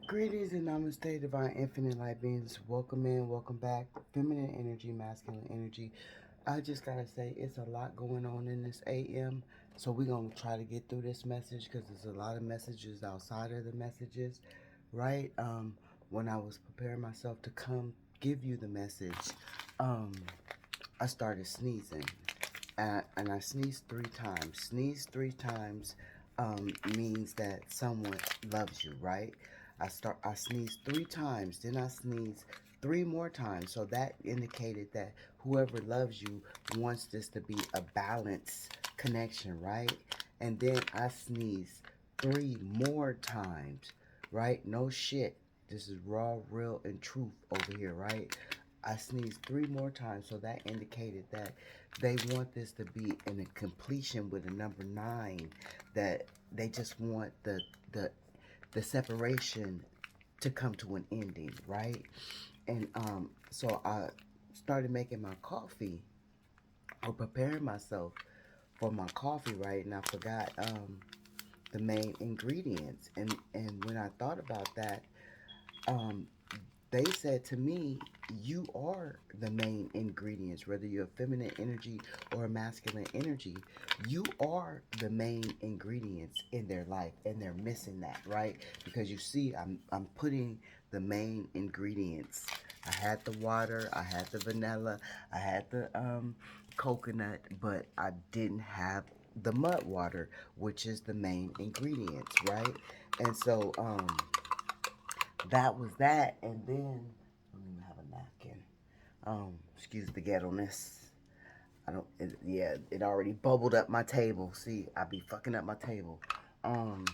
Greetings and namaste, divine infinite light beings. Welcome in, welcome back. Feminine energy, masculine energy. I just gotta say, it's a lot going on in this AM. So we're gonna try to get through this message because there's a lot of messages outside of the messages, right? When I was preparing myself to come give you the message, um, I started sneezing. And I sneezed 3 times. Sneeze 3 times means that someone loves you, right? I sneezed 3 times, then I sneezed 3 more times. So that indicated that whoever loves you wants this to be a balanced connection, right? And then I sneezed 3 more times, right? No shit. This is raw, real, and truth over here, right? I sneezed 3 more times, so that indicated that they want this to be in a completion with a number 9. That they just want the the separation to come to an ending, right? And so I started making my coffee or preparing myself for my coffee, right? And I forgot the main ingredients. And when I thought about that, um, they said to me, you are the main ingredients, whether you're a feminine energy or a masculine energy. You are the main ingredients in their life, and they're missing that, right? Because you see, I'm putting the main ingredients. I had the water, I had the vanilla, I had the coconut, but I didn't have the mud water, which is the main ingredients, right? And so that was that. And then I don't even have a napkin. Excuse the ghetto-ness. I don't. Yeah, it already bubbled up my table. See, I be fucking up my table. Um,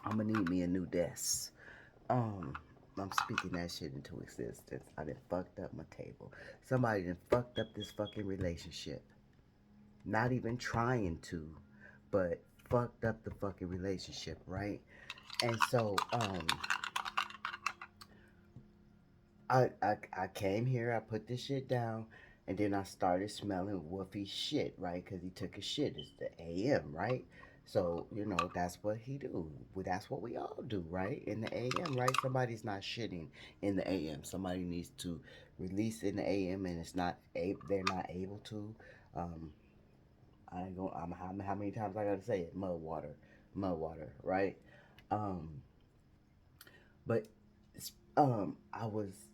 I'm gonna need me a new desk. Um, I'm speaking that shit into existence. I done fucked up my table. Somebody done fucked up this fucking relationship. Not even trying to, but fucked up the fucking relationship, right? And so, I came here, I put this shit down, and then I started smelling Wolfie's shit, right? Because he took a shit. It's the AM, right? So, that's what he do. Well, that's what we all do, right? In the AM, right? Somebody's not shitting in the AM. Somebody needs to release in the AM, and they're not able to. Um, I ain't gonna, how many times I gotta say it? Mud water, right? Um, but, I was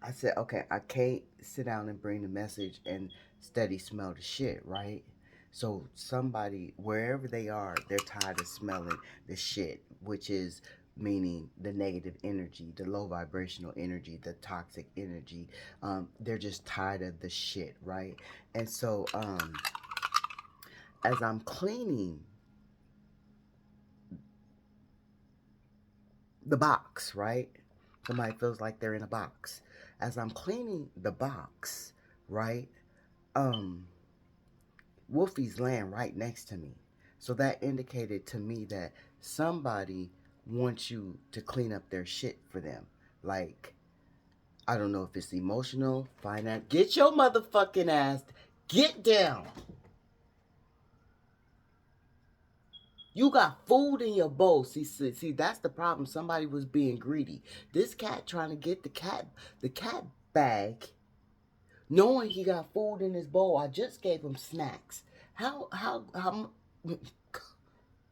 I said, okay, I can't sit down and bring the message and steady smell the shit, right? So somebody, wherever they are, they're tired of smelling the shit, which is meaning the negative energy, the low vibrational energy, the toxic energy. They're just tired of the shit, right? And so as I'm cleaning the box, right? Somebody feels like they're in a box. As I'm cleaning the box, right? Um, Wolfie's laying right next to me. So that indicated to me that somebody wants you to clean up their shit for them. Like, I don't know if it's emotional, finance. Get your motherfucking ass, get down. You got food in your bowl. See, that's the problem. Somebody was being greedy. This cat trying to get the cat bag, knowing he got food in his bowl. I just gave him snacks. How?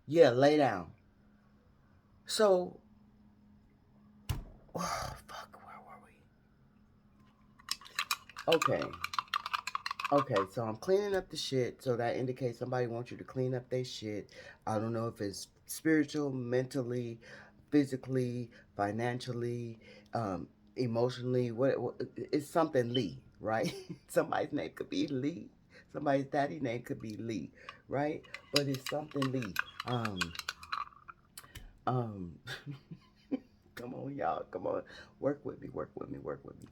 Yeah, lay down. So, oh, fuck, where were we? Okay, so I'm cleaning up the shit, so that indicates somebody wants you to clean up their shit. I don't know if it's spiritual, mentally, physically, financially, emotionally. What it's something Lee, right? Somebody's name could be Lee. Somebody's daddy name could be Lee, right? But it's something Lee. Um, come on, y'all, come on, work with me, work with me, work with me.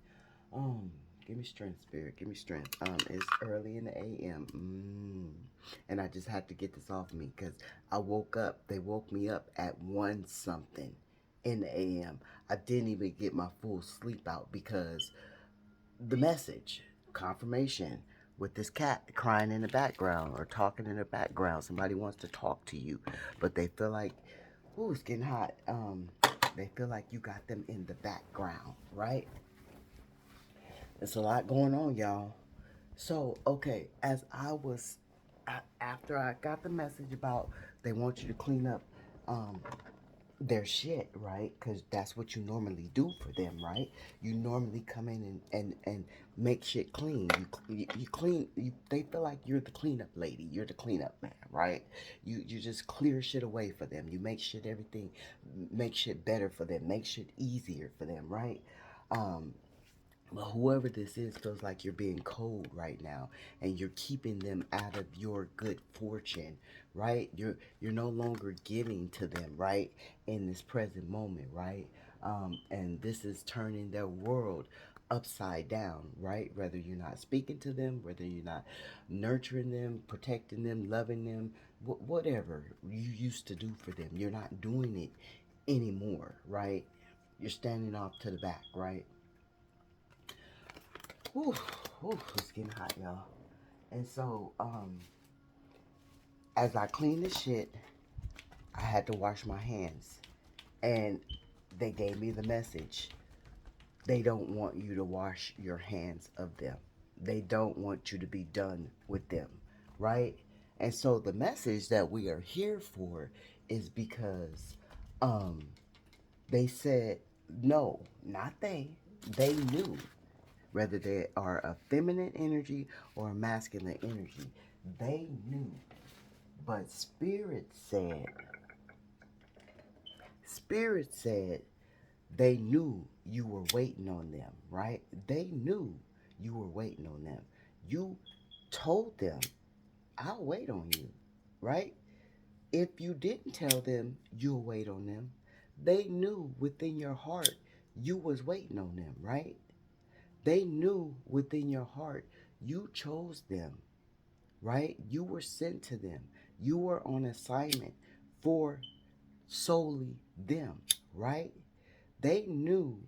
Um, Give me strength, spirit. Give me strength. It's early in the AM. And I just had to get this off me because I woke up. They woke me up at 1 something in the AM. I didn't even get my full sleep out because the message, confirmation, with this cat crying in the background or talking in the background. Somebody wants to talk to you, but they feel like, ooh, it's getting hot. They feel like you got them in the background, right? It's a lot going on, y'all. So, okay, as I was, after I got the message about they want you to clean up um, their shit, right? Because that's what you normally do for them, right? You normally come in and make shit clean. You clean. They feel like you're the cleanup lady. You're the cleanup man, right? You just clear shit away for them. You make shit everything, make shit better for them. Make shit easier for them, right? Um, but whoever this is feels like you're being cold right now, and you're keeping them out of your good fortune, right? You're no longer giving to them, right, in this present moment, right? And this is turning their world upside down, right? Whether you're not speaking to them, whether you're not nurturing them, protecting them, loving them, whatever you used to do for them, you're not doing it anymore, right? You're standing off to the back, right? Whew, whew, it's getting hot, y'all. And so, as I cleaned the shit, I had to wash my hands. And they gave me the message. They don't want you to wash your hands of them. They don't want you to be done with them, right? And so the message that we are here for is because um they said no, not they. They knew whether they are a feminine energy or a masculine energy. They knew. But Spirit said they knew you were waiting on them, right? They knew you were waiting on them. You told them, I'll wait on you, right? If you didn't tell them you'll wait on them, they knew within your heart you was waiting on them, right? They knew within your heart you chose them, right? You were sent to them. You were on assignment for solely them, right? They knew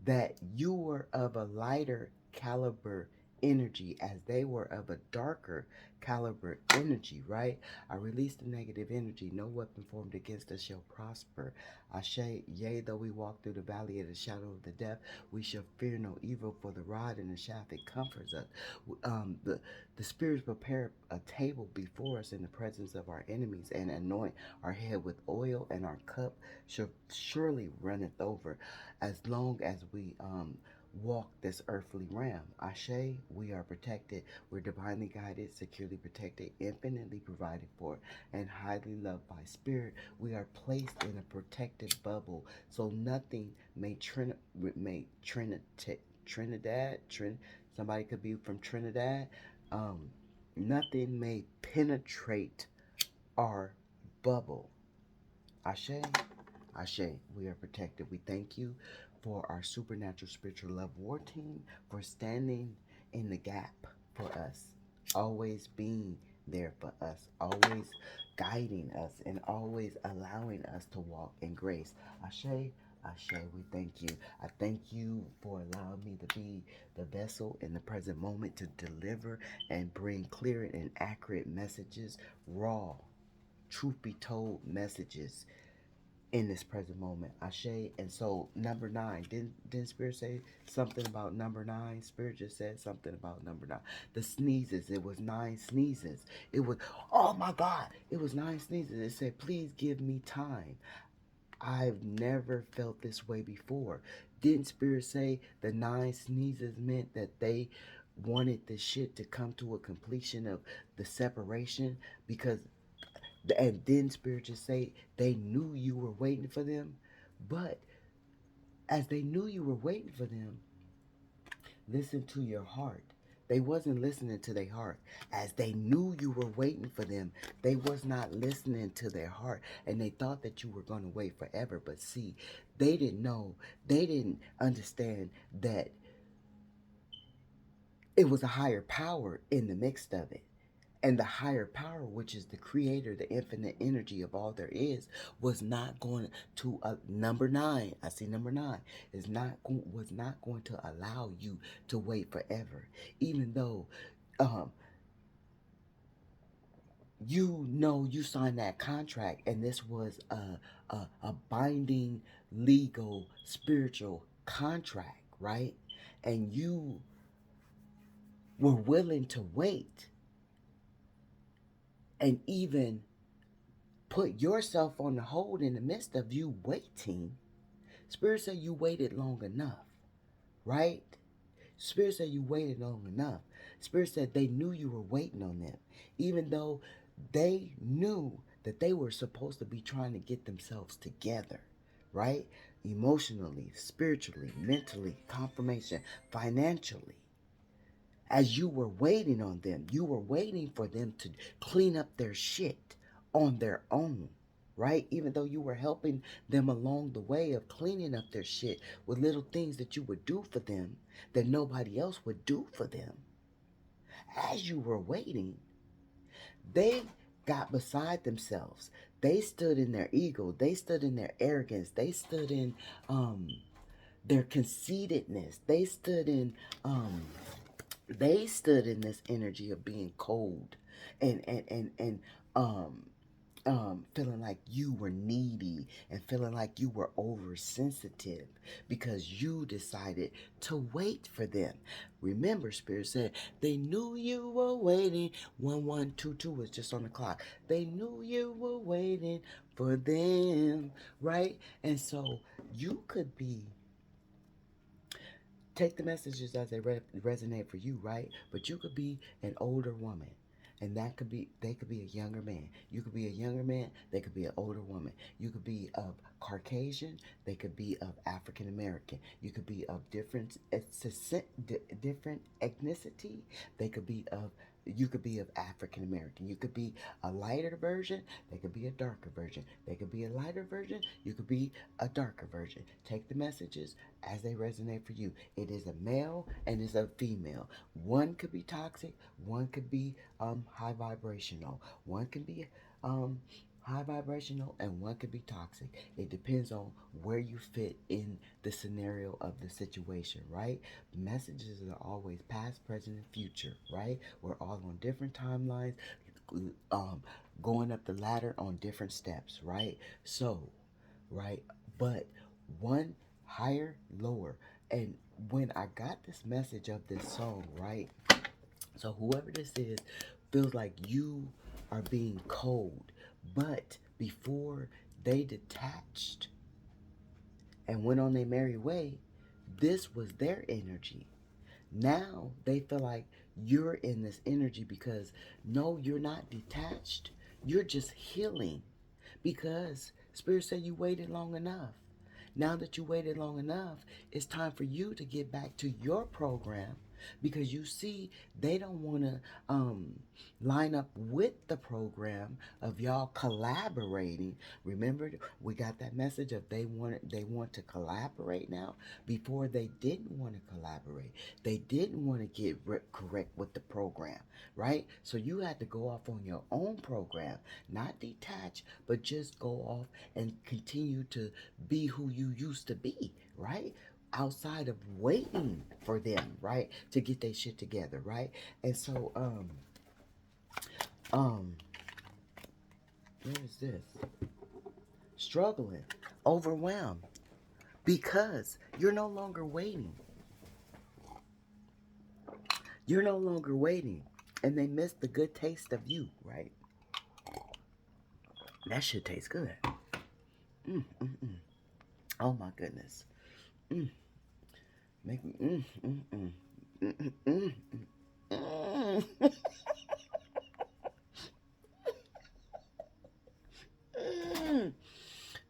that you were of a lighter caliber energy as they were of a darker caliber energy, right? I release the negative energy. No weapon formed against us shall prosper. Ashe, yea, though we walk through the valley of the shadow of the death, we shall fear no evil, for the rod and the shaft it comforts us. The spirits prepare a table before us in the presence of our enemies and anoint our head with oil, and our cup shall surely runneth over. As long as we walk this earthly realm, Ashe, we are protected. We're divinely guided, securely protected, infinitely provided for, and highly loved by Spirit. We are placed in a protected bubble, so nothing may Trinidad. Somebody could be from Trinidad. Um, Nothing may penetrate our bubble. Ashe. Ashe, we are protected. We thank you for our supernatural spiritual love war team for standing in the gap for us, always being there for us, always guiding us, and always allowing us to walk in grace. Ashe, Ashe, we thank you. I thank you for allowing me to be the vessel in the present moment to deliver and bring clear and accurate messages, raw, truth be told messages in this present moment. Ashe. And so number 9. Didn't Spirit say something about number 9? Spirit just said something about number 9. The sneezes. It was 9 sneezes. It was, oh my God. It was 9 sneezes. It said, please give me time. I've never felt this way before. Didn't Spirit say the 9 sneezes meant that they wanted the shit to come to a completion of the separation? Because, and then Spirit just say they knew you were waiting for them. But as they knew you were waiting for them, listen to your heart. They wasn't listening to their heart. As they knew you were waiting for them, they was not listening to their heart. And they thought that you were going to wait forever. But see, they didn't know. They didn't understand that it was a higher power in the mix of it. And the higher power, which is the creator, the infinite energy of all there is, was not going to number 9. I see number 9 was not going to allow you to wait forever, even though um, you know you signed that contract, and this was a binding legal spiritual contract, right? And you were willing to wait and even put yourself on the hold in the midst of you waiting. Spirit said you waited long enough, right? Spirit said you waited long enough. Spirit said they knew you were waiting on them, even though they knew that they were supposed to be trying to get themselves together, right? Emotionally, spiritually, mentally, confirmation, financially. As you were waiting on them, you were waiting for them to clean up their shit on their own, right? Even though you were helping them along the way of cleaning up their shit with little things that you would do for them that nobody else would do for them. As you were waiting, they got beside themselves. They stood in their ego. They stood in their arrogance. They stood in their conceitedness. They stood in this energy of being cold and feeling like you were needy and feeling like you were oversensitive because you decided to wait for them. Remember, Spirit said they knew you were waiting. 1122 was just on the clock. They knew you were waiting for them, right? And so you could be, take the messages as they resonate for you, right? But you could be an older woman, and they could be a younger man. You could be a younger man, they could be an older woman. You could be of Caucasian, they could be of African American. You could be of different ethnicity. They could be of You could be of African American. You could be a lighter version. They could be a darker version. They could be a lighter version. You could be a darker version. Take the messages as they resonate for you. It is a male and it's a female. One could be toxic. One could be high vibrational. One can be um, high vibrational and one could be toxic. It depends on where you fit in the scenario of the situation, right? Messages are always past, present, and future, right? We're all on different timelines, um, going up the ladder on different steps, right? So, right, but one higher, lower. And when I got this message of this song, right? So whoever this is feels like you are being cold, but before they detached and went on their merry way, this was their energy. Now they feel like you're in this energy because no, you're not detached. You're just healing because Spirit said you waited long enough. Now that you waited long enough, it's time for you to get back to your program because you see they don't want to line up with the program of y'all collaborating. Remember, we got that message of they want to collaborate now. Before they didn't want to collaborate. They didn't want to get correct with the program, right? So you had to go off on your own program, not detach, but just go off and continue to be who you used to be, right? Outside of waiting for them, right, to get their shit together, right? And so, what is this? Struggling, overwhelmed, because you're no longer waiting. You're no longer waiting, and they miss the good taste of you, right? That shit tastes good. Oh my goodness. Make me.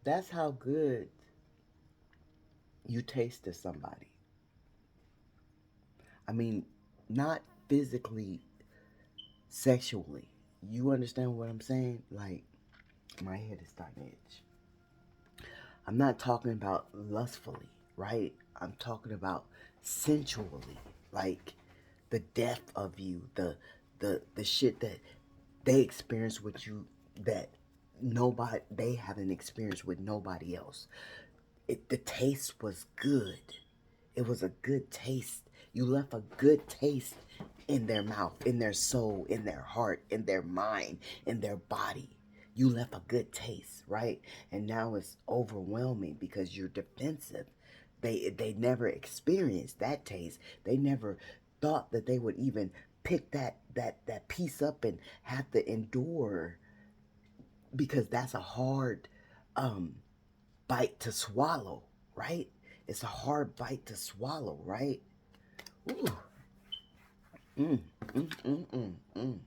That's how good you taste to somebody. I mean, not physically, sexually. You understand what I'm saying? Like, my head is starting to itch. I'm not talking about lustfully, right? I'm talking about sensually. Like, the depth of you, the shit that they experience with you that nobody they haven't experienced with nobody else. The taste was good. It was a good taste. You left a good taste in their mouth, in their soul, in their heart, in their mind, in their body. You left a good taste, right? And now it's overwhelming because you're defensive. They never experienced that taste. They never thought that they would even pick that piece up and have to endure, because that's a hard um bite to swallow, right? It's a hard bite to swallow, right? Ooh. Mm, mm, mm, mm, mm.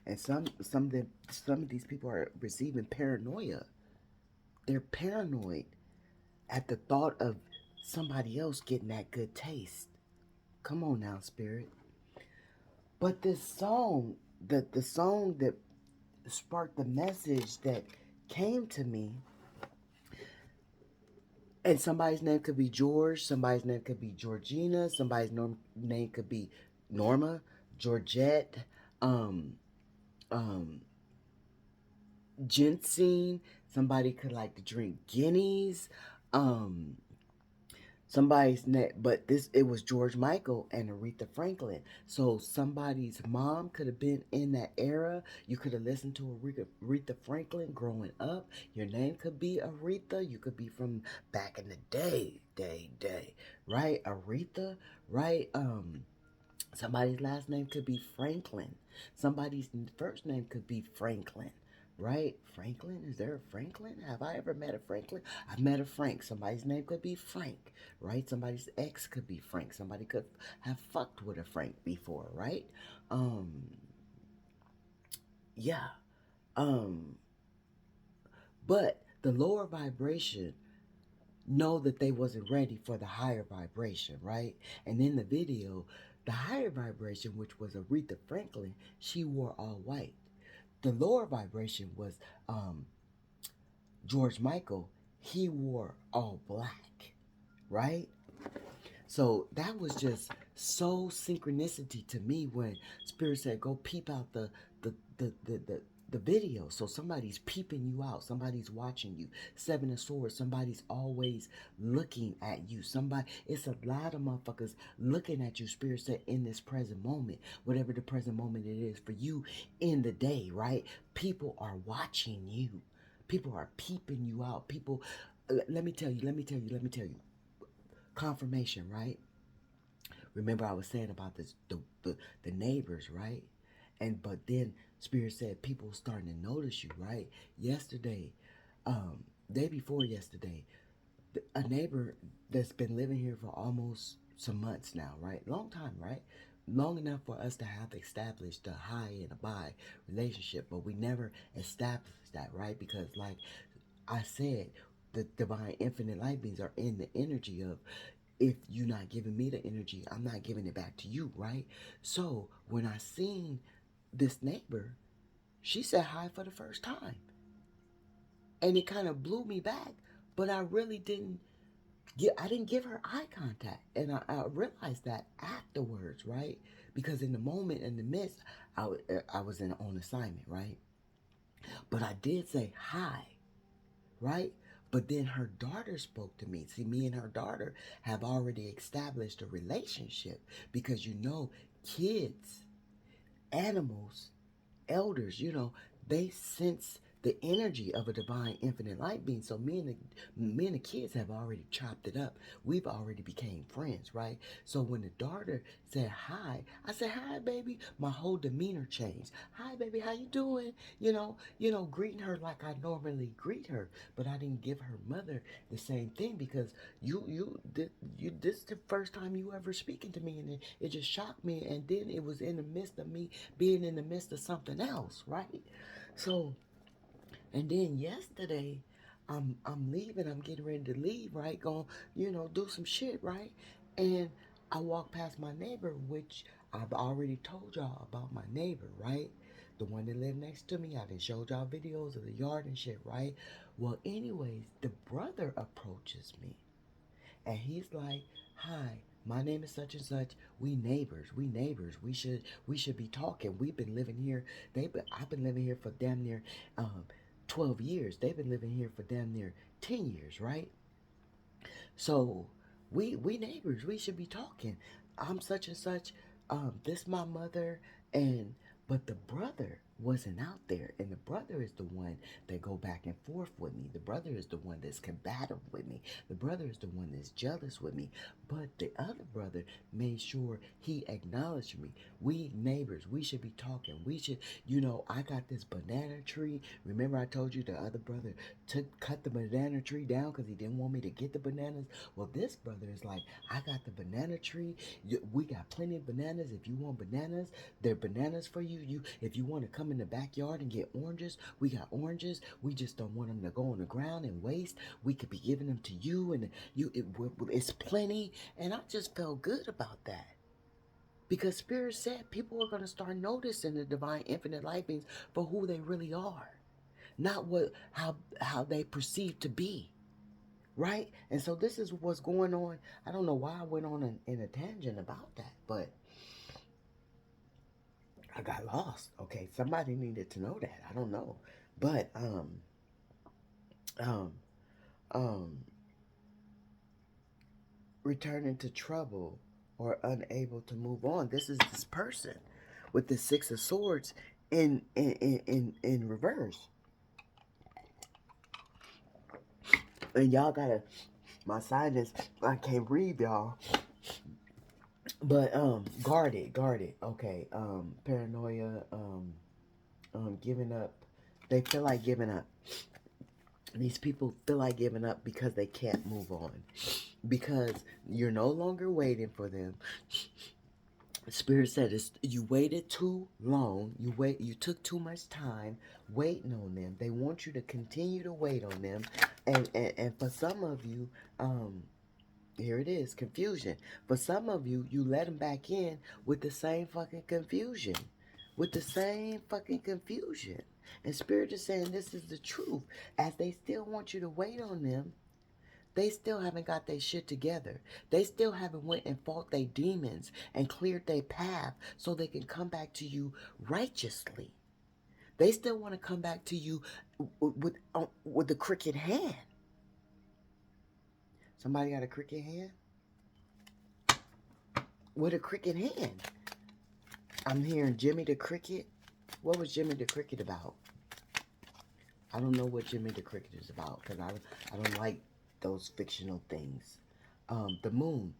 And some of these people are receiving paranoia. They're paranoid at the thought of somebody else getting that good taste. Come on now, spirit. But this song, the song that sparked the message that came to me, and somebody's name could be George, somebody's name could be Georgina, somebody's name could be Norma, Georgette, um, um, ginseng. Somebody could like to drink guineas. Um, somebody's name, but it was George Michael and Aretha Franklin. So somebody's mom could have been in that era. You could have listened to Aretha Franklin growing up. Your name could be Aretha. You could be from back in the day, right? Aretha, right? Somebody's last name could be Franklin. Somebody's first name could be Franklin, right? Franklin? Is there a Franklin? Have I ever met a Franklin? I've met a Frank. Somebody's name could be Frank, right? Somebody's ex could be Frank. Somebody could have fucked with a Frank before, right? Um, yeah. Um, but the lower vibration know that they wasn't ready for the higher vibration, right? And in the video, the higher vibration, which was Aretha Franklin, she wore all white. The lower vibration was George Michael. He wore all black, right? So that was just so synchronicity to me when Spirit said, "Go peep out the the the the, the video." So somebody's peeping you out. Somebody's watching you. Seven of Swords. Somebody's always looking at you. It's a lot of motherfuckers looking at you. Spirit said in this present moment, whatever the present moment it is for you in the day, right? People are watching you. People are peeping you out. People, let me tell you. Let me tell you. Let me tell you. Confirmation, right? Remember I was saying about this the neighbors, right? And but then Spirit said people starting to notice you, right? Yesterday, day before yesterday, a neighbor that's been living here for almost some months now, right? Long time, right? Long enough for us to have established a high and a by relationship, but we never established that, right? Because like I said, the divine infinite light beings are in the energy of, if you're not giving me the energy, I'm not giving it back to you, right? So when I seen this neighbor, she said hi for the first time. And it kind of blew me back, but I really didn't I didn't give her eye contact. And I realized that afterwards, right? Because in the moment, in the midst, I was on assignment, right? But I did say hi, right? But then her daughter spoke to me. See, me and her daughter have already established a relationship because kids, animals, elders, they sense the energy of a divine infinite light being. So me and the kids have already chopped it up. We've already became friends, right? So when the daughter said hi, I said, "Hi, baby." My whole demeanor changed. "Hi, baby, how you doing?" Greeting her like I normally greet her. But I didn't give her mother the same thing because this is the first time you ever speaking to me, and it just shocked me. And then it was in the midst of me being in the midst of something else, right? So, and then yesterday, I'm leaving. I'm getting ready to leave, right? Going, do some shit, right? And I walk past my neighbor, which I've already told y'all about my neighbor, right? The one that lived next to me. I done showed y'all videos of the yard and shit, right? Well, anyways, the brother approaches me, and he's like, "Hi, my name is such and such. We neighbors. We neighbors. We should be talking. We've been living here. I've been living here for damn near 12 years. They've been living here for damn near 10 years, right? So we neighbors. We should be talking. I'm such and such. this my mother, and but the brother wasn't out there, and the brother is the one that go back and forth with me. The brother is the one that's combative with me. The brother is the one that's jealous with me. But the other brother made sure he acknowledged me. We neighbors, we should be talking. We should, I got this banana tree. Remember I told you the other brother cut the banana tree down because he didn't want me to get the bananas? Well, this brother is like, I got the banana tree. We got plenty of bananas. If you want bananas, they're bananas for you. If you want to come in the backyard and get oranges, we got oranges. We just don't want them to go on the ground and waste. We could be giving them to you, and it's plenty. And I just felt good about that. Because Spirit said people are going to start noticing the divine infinite life beings for who they really are. Not how they perceive to be. Right? And so this is what's going on. I don't know why I went on in a tangent about that, but I got lost. Okay, somebody needed to know that. I don't know. But um um returning to trouble or unable to move on. This is this person with the Six of Swords in reverse. And y'all gotta, my sign is, I can't read, y'all. But guard it. Okay. Paranoia, giving up. They feel like giving up. These people feel like giving up because they can't move on. Because you're no longer waiting for them. Spirit said you waited too long. You took too much time waiting on them. They want you to continue to wait on them. And for some of you, here it is, confusion. For some of you, you let them back in with the same fucking confusion. With the same fucking confusion. And Spirit is saying this is the truth. As they still want you to wait on them, they still haven't got their shit together. They still haven't went and fought their demons and cleared their path so they can come back to you righteously. They still want to come back to you with the crooked hand. Somebody got a crooked hand? With a crooked hand. I'm hearing Jimmy the Cricket. What was Jimmy the Cricket about? I don't know what Jimmy the Cricket is about because I don't like those fictional things. The moon.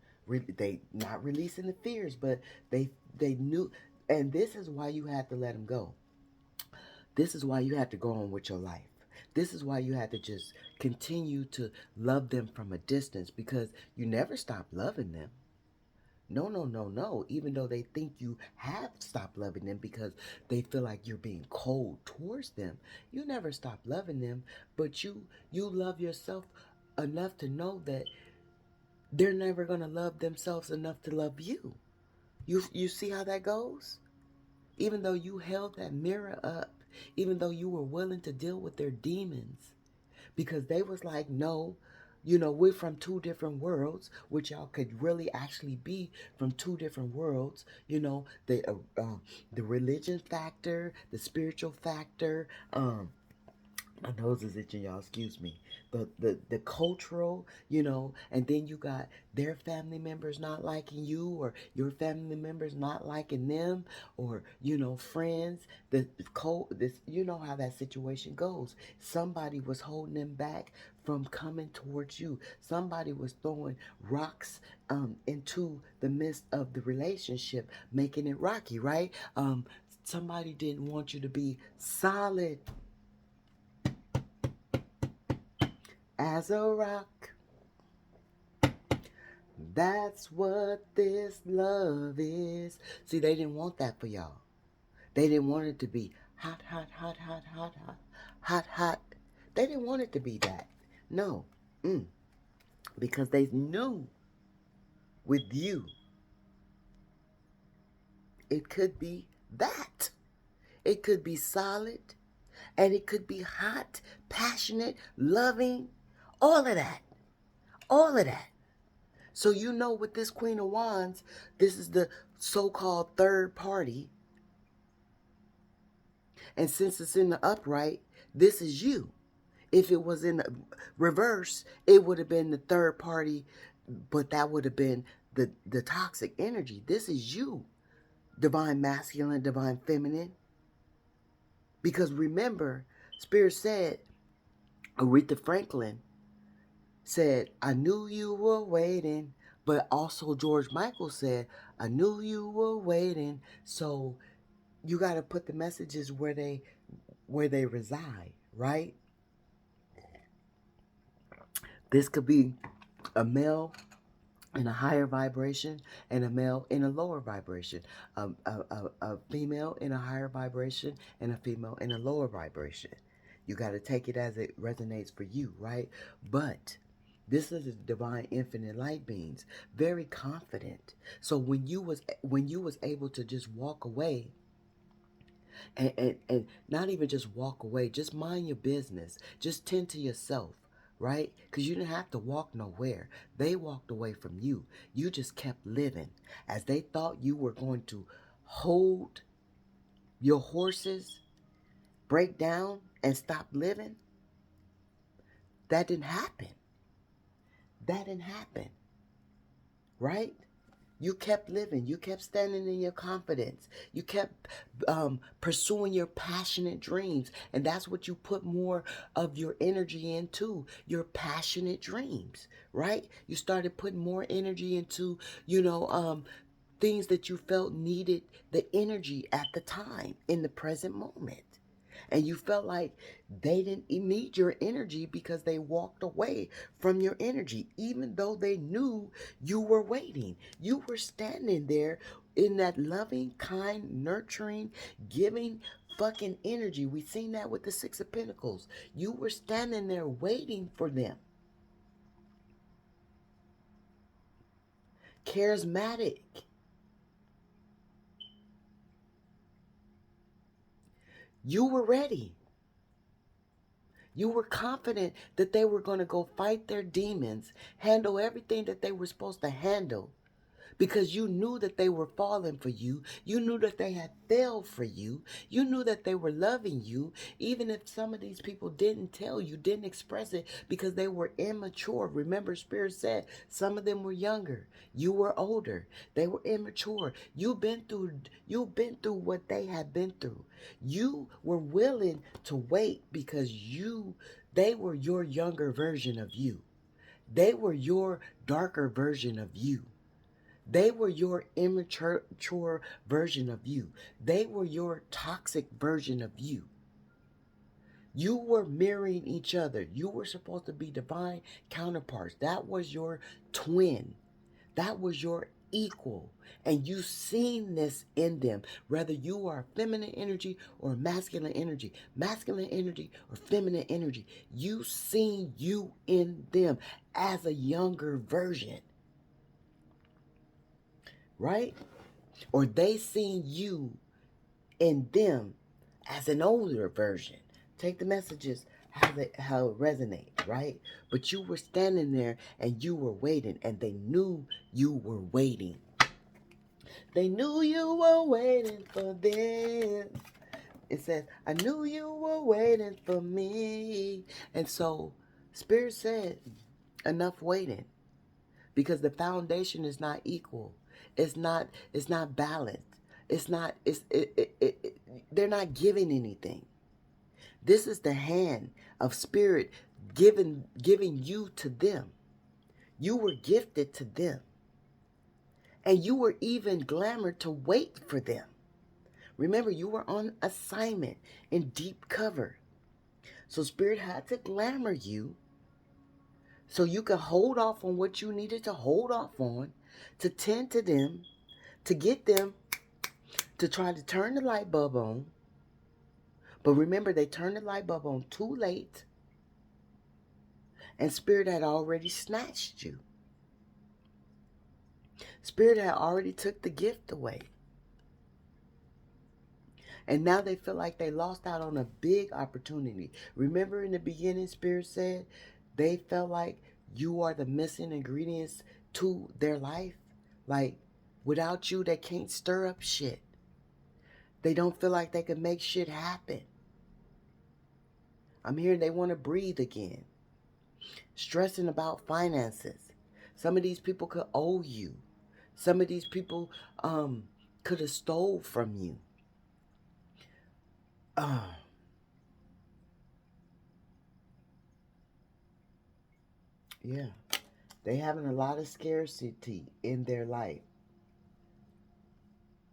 They not releasing the fears, but they knew. And this is why you had to let them go. This is why you had to go on with your life. This is why you had to just continue to love them from a distance because you never stopped loving them. No. Even though they think you have stopped loving them because they feel like you're being cold towards them, you never stop loving them. But you love yourself enough to know that they're never going to love themselves enough to love you. You see how that goes? Even though you held that mirror up, even though you were willing to deal with their demons, because they was like, no, we're from two different worlds, which y'all could really actually be from two different worlds. The religion factor, the spiritual factor, my nose is itching, y'all, excuse me. The cultural, and then you got their family members not liking you, or your family members not liking them, or friends. This, how that situation goes. Somebody was holding them back from coming towards you. Somebody was throwing rocks into the midst of the relationship, making it rocky, right? Somebody didn't want you to be solid as a rock. That's what this love is. See, they didn't want that for y'all. They didn't want it to be hot. They didn't want it to be that. No. Because they knew with you, it could be that. It could be solid. And it could be hot, passionate, loving. All of that. All of that. So with this Queen of Wands, this is the so-called third party. And since it's in the upright, this is you. If it was in the reverse, it would have been the third party, but that would have been the toxic energy. This is you. divine masculine, divine feminine. Because remember, Spirit said, Aretha Franklin said, I knew you were waiting. But also George Michael said, I knew you were waiting. So you got to put the messages where they reside, right? This could be a male in a higher vibration and a male in a lower vibration. A female in a higher vibration and a female in a lower vibration. You got to take it as it resonates for you, right? But this is the divine infinite light beings, very confident. So when you was able to just walk away and not even just walk away, just mind your business, just tend to yourself, right? Because you didn't have to walk nowhere. They walked away from you. You just kept living. As they thought you were going to hold your horses, break down, and stop living, that didn't happen. That didn't happen, right? You kept living. You kept standing in your confidence. You kept pursuing your passionate dreams. And that's what you put more of your energy into, your passionate dreams, right? You started putting more energy into, things that you felt needed the energy at the time in the present moment. And you felt like they didn't need your energy because they walked away from your energy, even though they knew you were waiting. You were standing there in that loving, kind, nurturing, giving fucking energy. We seen that with the Six of Pentacles. You were standing there waiting for them. Charismatic. You were ready. You were confident that they were going to go fight their demons, handle everything that they were supposed to handle, because you knew that they were falling for you. You knew that they had failed for you. You knew that they were loving you, even if some of these people didn't tell you, didn't express it because they were immature. Remember, Spirit said some of them were younger. You were older. They were immature. You've been through what they had been through. You were willing to wait because they were your younger version of you. They were your darker version of you. They were your immature version of you. They were your toxic version of you. You were mirroring each other. You were supposed to be divine counterparts. That was your twin. That was your equal. And you seen this in them, whether you are feminine energy or masculine energy, or feminine energy. You seen you in them as a younger version, right? Or they seen you in them as an older version. Take the messages how it resonates, right? But you were standing there and you were waiting, and they knew you were waiting. They knew you were waiting for them. It says, I knew you were waiting for me. And so Spirit said, enough waiting. Because the foundation is not equal. It's not balanced. They're not giving anything. This is the hand of Spirit giving you to them. You were gifted to them. And you were even glamored to wait for them. Remember, you were on assignment in deep cover. So Spirit had to glamour you so you could hold off on what you needed to hold off on, to tend to them, to get them to try to turn the light bulb on. But remember, they turned the light bulb on too late, and Spirit had already snatched you. Spirit had already took the gift away. And now they feel like they lost out on a big opportunity. Remember in the beginning, Spirit said they felt like you are the missing ingredients to their life. Like, without you, they can't stir up shit. They don't feel like they can make shit happen. I'm hearing they want to breathe again. Stressing about finances. Some of these people could owe you. Some of these people could have stole from you. Yeah. They having a lot of scarcity in their life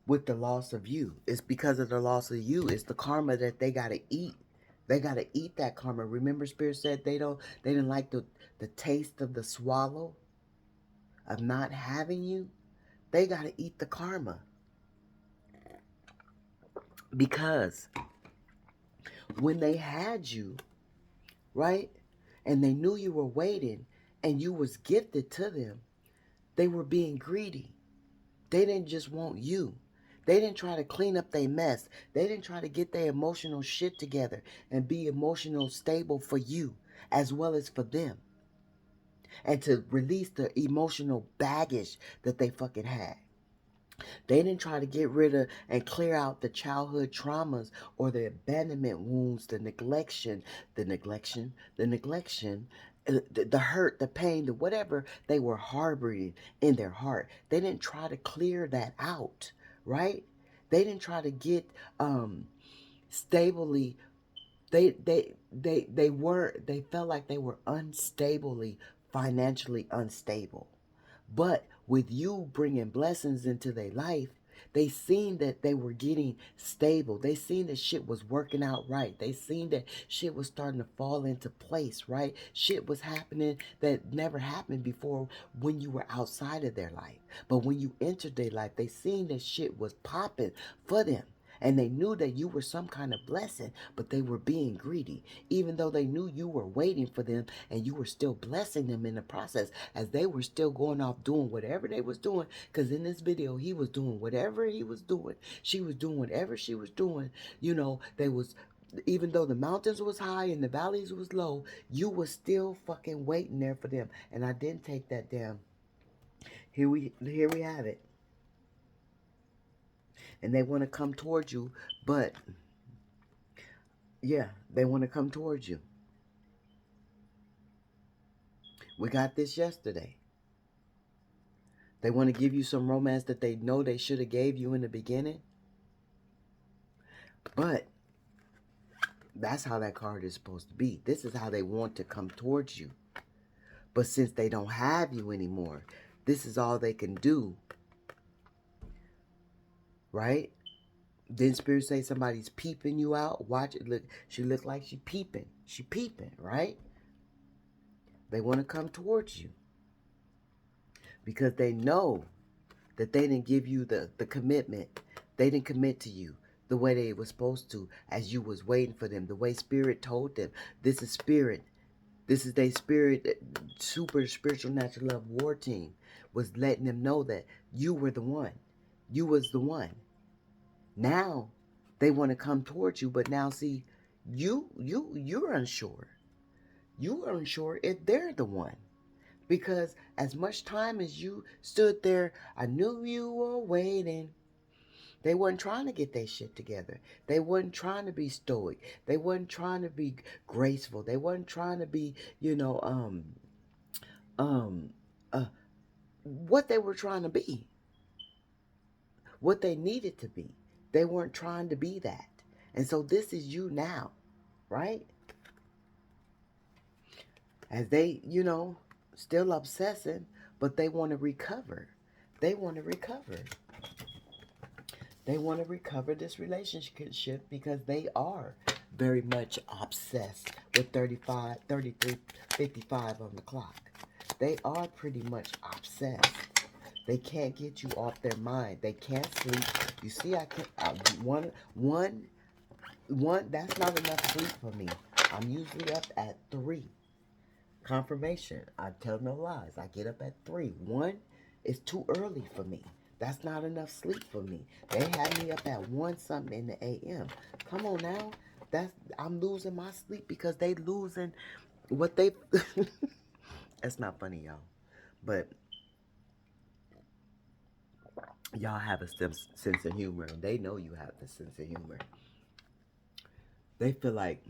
with the loss of you. It's because of the loss of you. It's the karma that they gotta eat. They gotta eat that karma. Remember, Spirit said they didn't like the taste of the swallow of not having you. They gotta eat the karma. Because when they had you, right, and they knew you were waiting and you was gifted to them, they were being greedy. They didn't just want you. They didn't try to clean up their mess. They didn't try to get their emotional shit together and be emotional stable for you as well as for them. And to release the emotional baggage that they fucking had. They didn't try to get rid of and clear out the childhood traumas or the abandonment wounds, the neglection, the hurt, the pain, the whatever they were harboring in their heart. They didn't try to clear that out, right? They didn't try to get stably. They felt like they were unstably, financially unstable. But with you bringing blessings into their life, they seen that they were getting stable. They seen that shit was working out right. They seen that shit was starting to fall into place, right? Shit was happening that never happened before when you were outside of their life. But when you entered their life, they seen that shit was popping for them. And they knew that you were some kind of blessing, but they were being greedy. Even though they knew you were waiting for them and you were still blessing them in the process as they were still going off doing whatever they was doing. Because in this video, he was doing whatever he was doing. She was doing whatever she was doing. You know, they was, even though the mountains was high and the valleys was low, you was still fucking waiting there for them. And I didn't take that down. Here we have it. And they want to come towards you, but yeah, they want to come towards you. We got this yesterday. They want to give you some romance that they know they should have gave you in the beginning. But that's how that card is supposed to be. This is how they want to come towards you. But since they don't have you anymore, this is all they can do. Right? Then Spirit say somebody's peeping you out. Watch it. Look, she look like she peeping. She peeping, right? They want to come towards you. Because they know that they didn't give you the commitment. They didn't commit to you the way they were supposed to as you was waiting for them. The way Spirit told them. This is Spirit. This is their Spirit, super spiritual natural love war team was letting them know that you were the one. You was the one. Now they want to come towards you, but now see, you're unsure. You're unsure if they're the one. Because as much time as you stood there, I knew you were waiting. They wasn't trying to get their shit together. They wasn't trying to be stoic. They wasn't trying to be graceful. They wasn't trying to be, um, what they were trying to be, what they needed to be. They weren't trying to be that. And so this is you now, right? As they, still obsessing, but they want to recover. They want to recover. They want to recover this relationship because they are very much obsessed with 35, 33, 55 on the clock. They are pretty much obsessed. They can't get you off their mind. They can't sleep. You see, I can't. One. That's not enough sleep for me. I'm usually up at 3. Confirmation. I tell no lies. I get up at 3. 1 is too early for me. That's not enough sleep for me. They had me up at 1 something in the a.m. Come on now. I'm losing my sleep because they losing what they. That's not funny, y'all. But y'all have a sense of humor. And they know you have the sense of humor. They feel like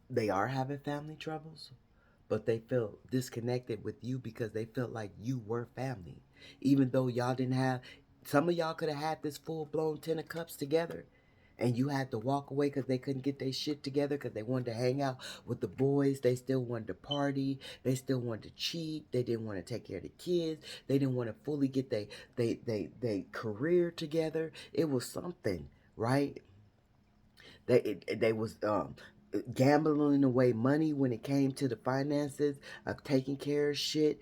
they are having family troubles, but they feel disconnected with you because they felt like you were family. Even though y'all didn't have, some of y'all could have had this full-blown 10 of cups together, and you had to walk away because they couldn't get their shit together because they wanted to hang out with the boys. They still wanted to party. They still wanted to cheat. They didn't want to take care of the kids. They didn't want to fully get they career together. It was something, right? They was gambling away money when it came to the finances of taking care of shit,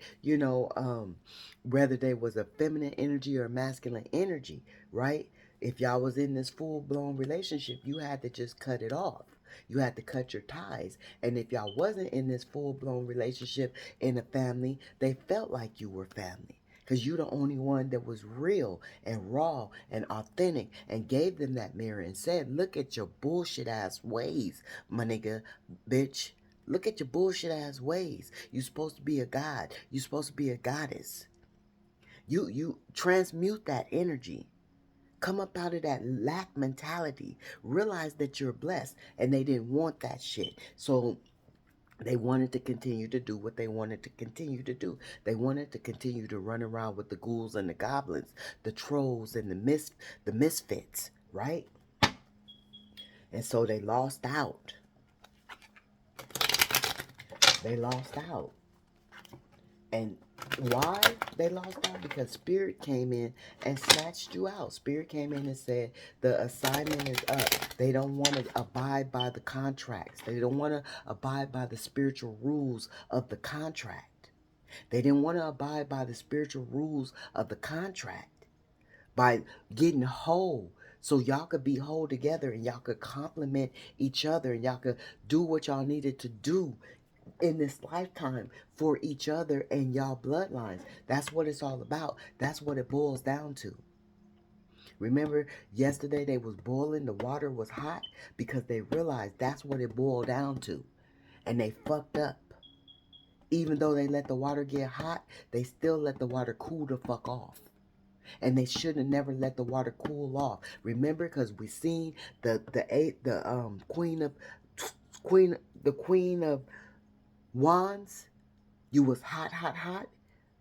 whether they was a feminine energy or masculine energy, right? If y'all was in this full-blown relationship, you had to just cut it off. You had to cut your ties. And if y'all wasn't in this full-blown relationship in a family, they felt like you were family. Because you're the only one that was real and raw and authentic and gave them that mirror and said, look at your bullshit ass ways, my nigga, bitch. Look at your bullshit ass ways. You're supposed to be a god. You're supposed to be a goddess. You transmute that energy. Come up out of that lack mentality. Realize that you're blessed. And they didn't want that shit. So they wanted to continue to do what they wanted to continue to do. They wanted to continue to run around with the ghouls and the goblins, the trolls and the misfits, right? And so they lost out. They lost out. And why they lost out? Because Spirit came in and snatched you out. Spirit came in and said, the assignment is up. They don't want to abide by the contracts. They don't want to abide by the spiritual rules of the contract. They didn't want to abide by the spiritual rules of the contract by getting whole. So y'all could be whole together and y'all could complement each other and y'all could do what y'all needed to do in this lifetime for each other and y'all bloodlines. That's what it's all about. That's what it boils down to. Remember yesterday they was boiling, the water was hot because they realized that's what it boiled down to. And they fucked up. Even though they let the water get hot, they still let the water cool the fuck off. And they should have never let the water cool off. Remember, because we seen the queen of wands. You was hot, hot, hot.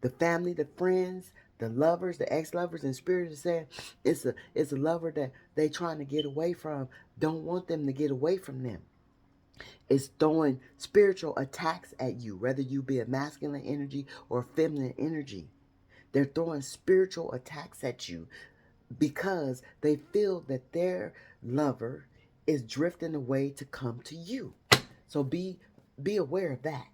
The family, the friends, the lovers, the ex-lovers, and Spirit is saying it's a lover that they trying to get away from. Don't want them to get away from them. It's throwing spiritual attacks at you, whether you be a masculine energy or feminine energy. They're throwing spiritual attacks at you because they feel that their lover is drifting away to come to you. So be aware of that.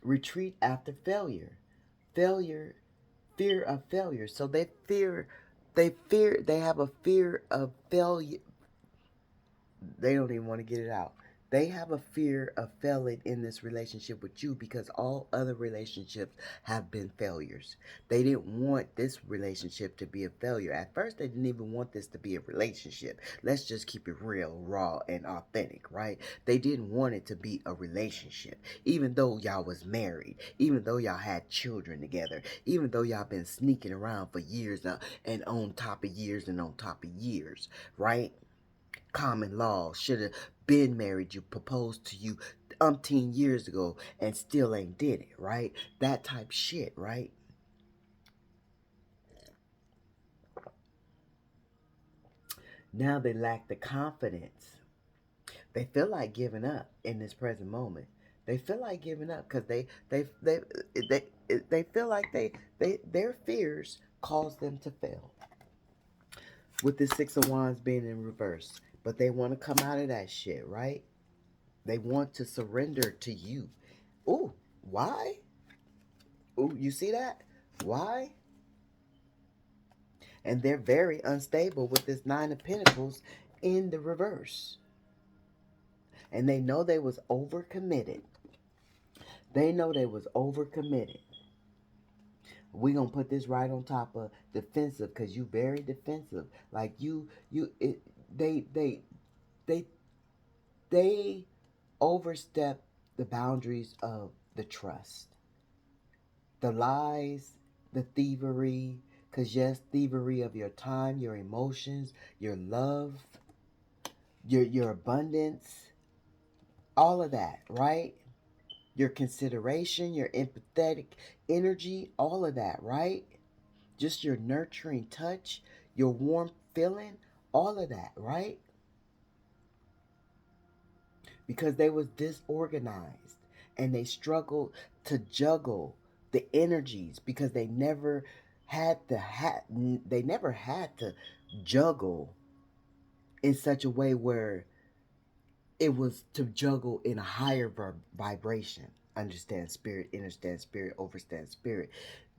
Retreat after failure. Fear of failure. So they have a fear of failure. They don't even want to get it out. They have a fear of failing in this relationship with you because all other relationships have been failures. They didn't want this relationship to be a failure. At first, they didn't even want this to be a relationship. Let's just keep it real, raw, and authentic, right? They didn't want it to be a relationship. Even though y'all was married, even though y'all had children together, even though y'all been sneaking around for years and on top of years and on top of years, right? Common law should have been married. You proposed to you umpteen years ago and still ain't did it, right? That type shit, right? Now they lack the confidence. They feel like giving up in this present moment. They feel like giving up because they feel like their fears cause them to fail. With the Six of Wands being in reverse. But they want to come out of that shit, right? They want to surrender to you. Ooh, why? Ooh, you see that? Why? And they're very unstable with this Nine of Pentacles in the reverse. And they know they was overcommitted. They know they was overcommitted. We're going to put this right on top of defensive because you very defensive. Like they overstep the boundaries of the trust. The lies, the thievery, because yes, thievery of your time, your emotions, your love, your abundance, all of that, right? your consideration, your empathetic energy, all of that, right? Just your nurturing touch, your warm feeling, all of that, right? Because they was disorganized and they struggled to juggle the energies because they never had to juggle in such a way where it was to juggle in a higher vibration. Understand spirit, understand spirit, overstand spirit.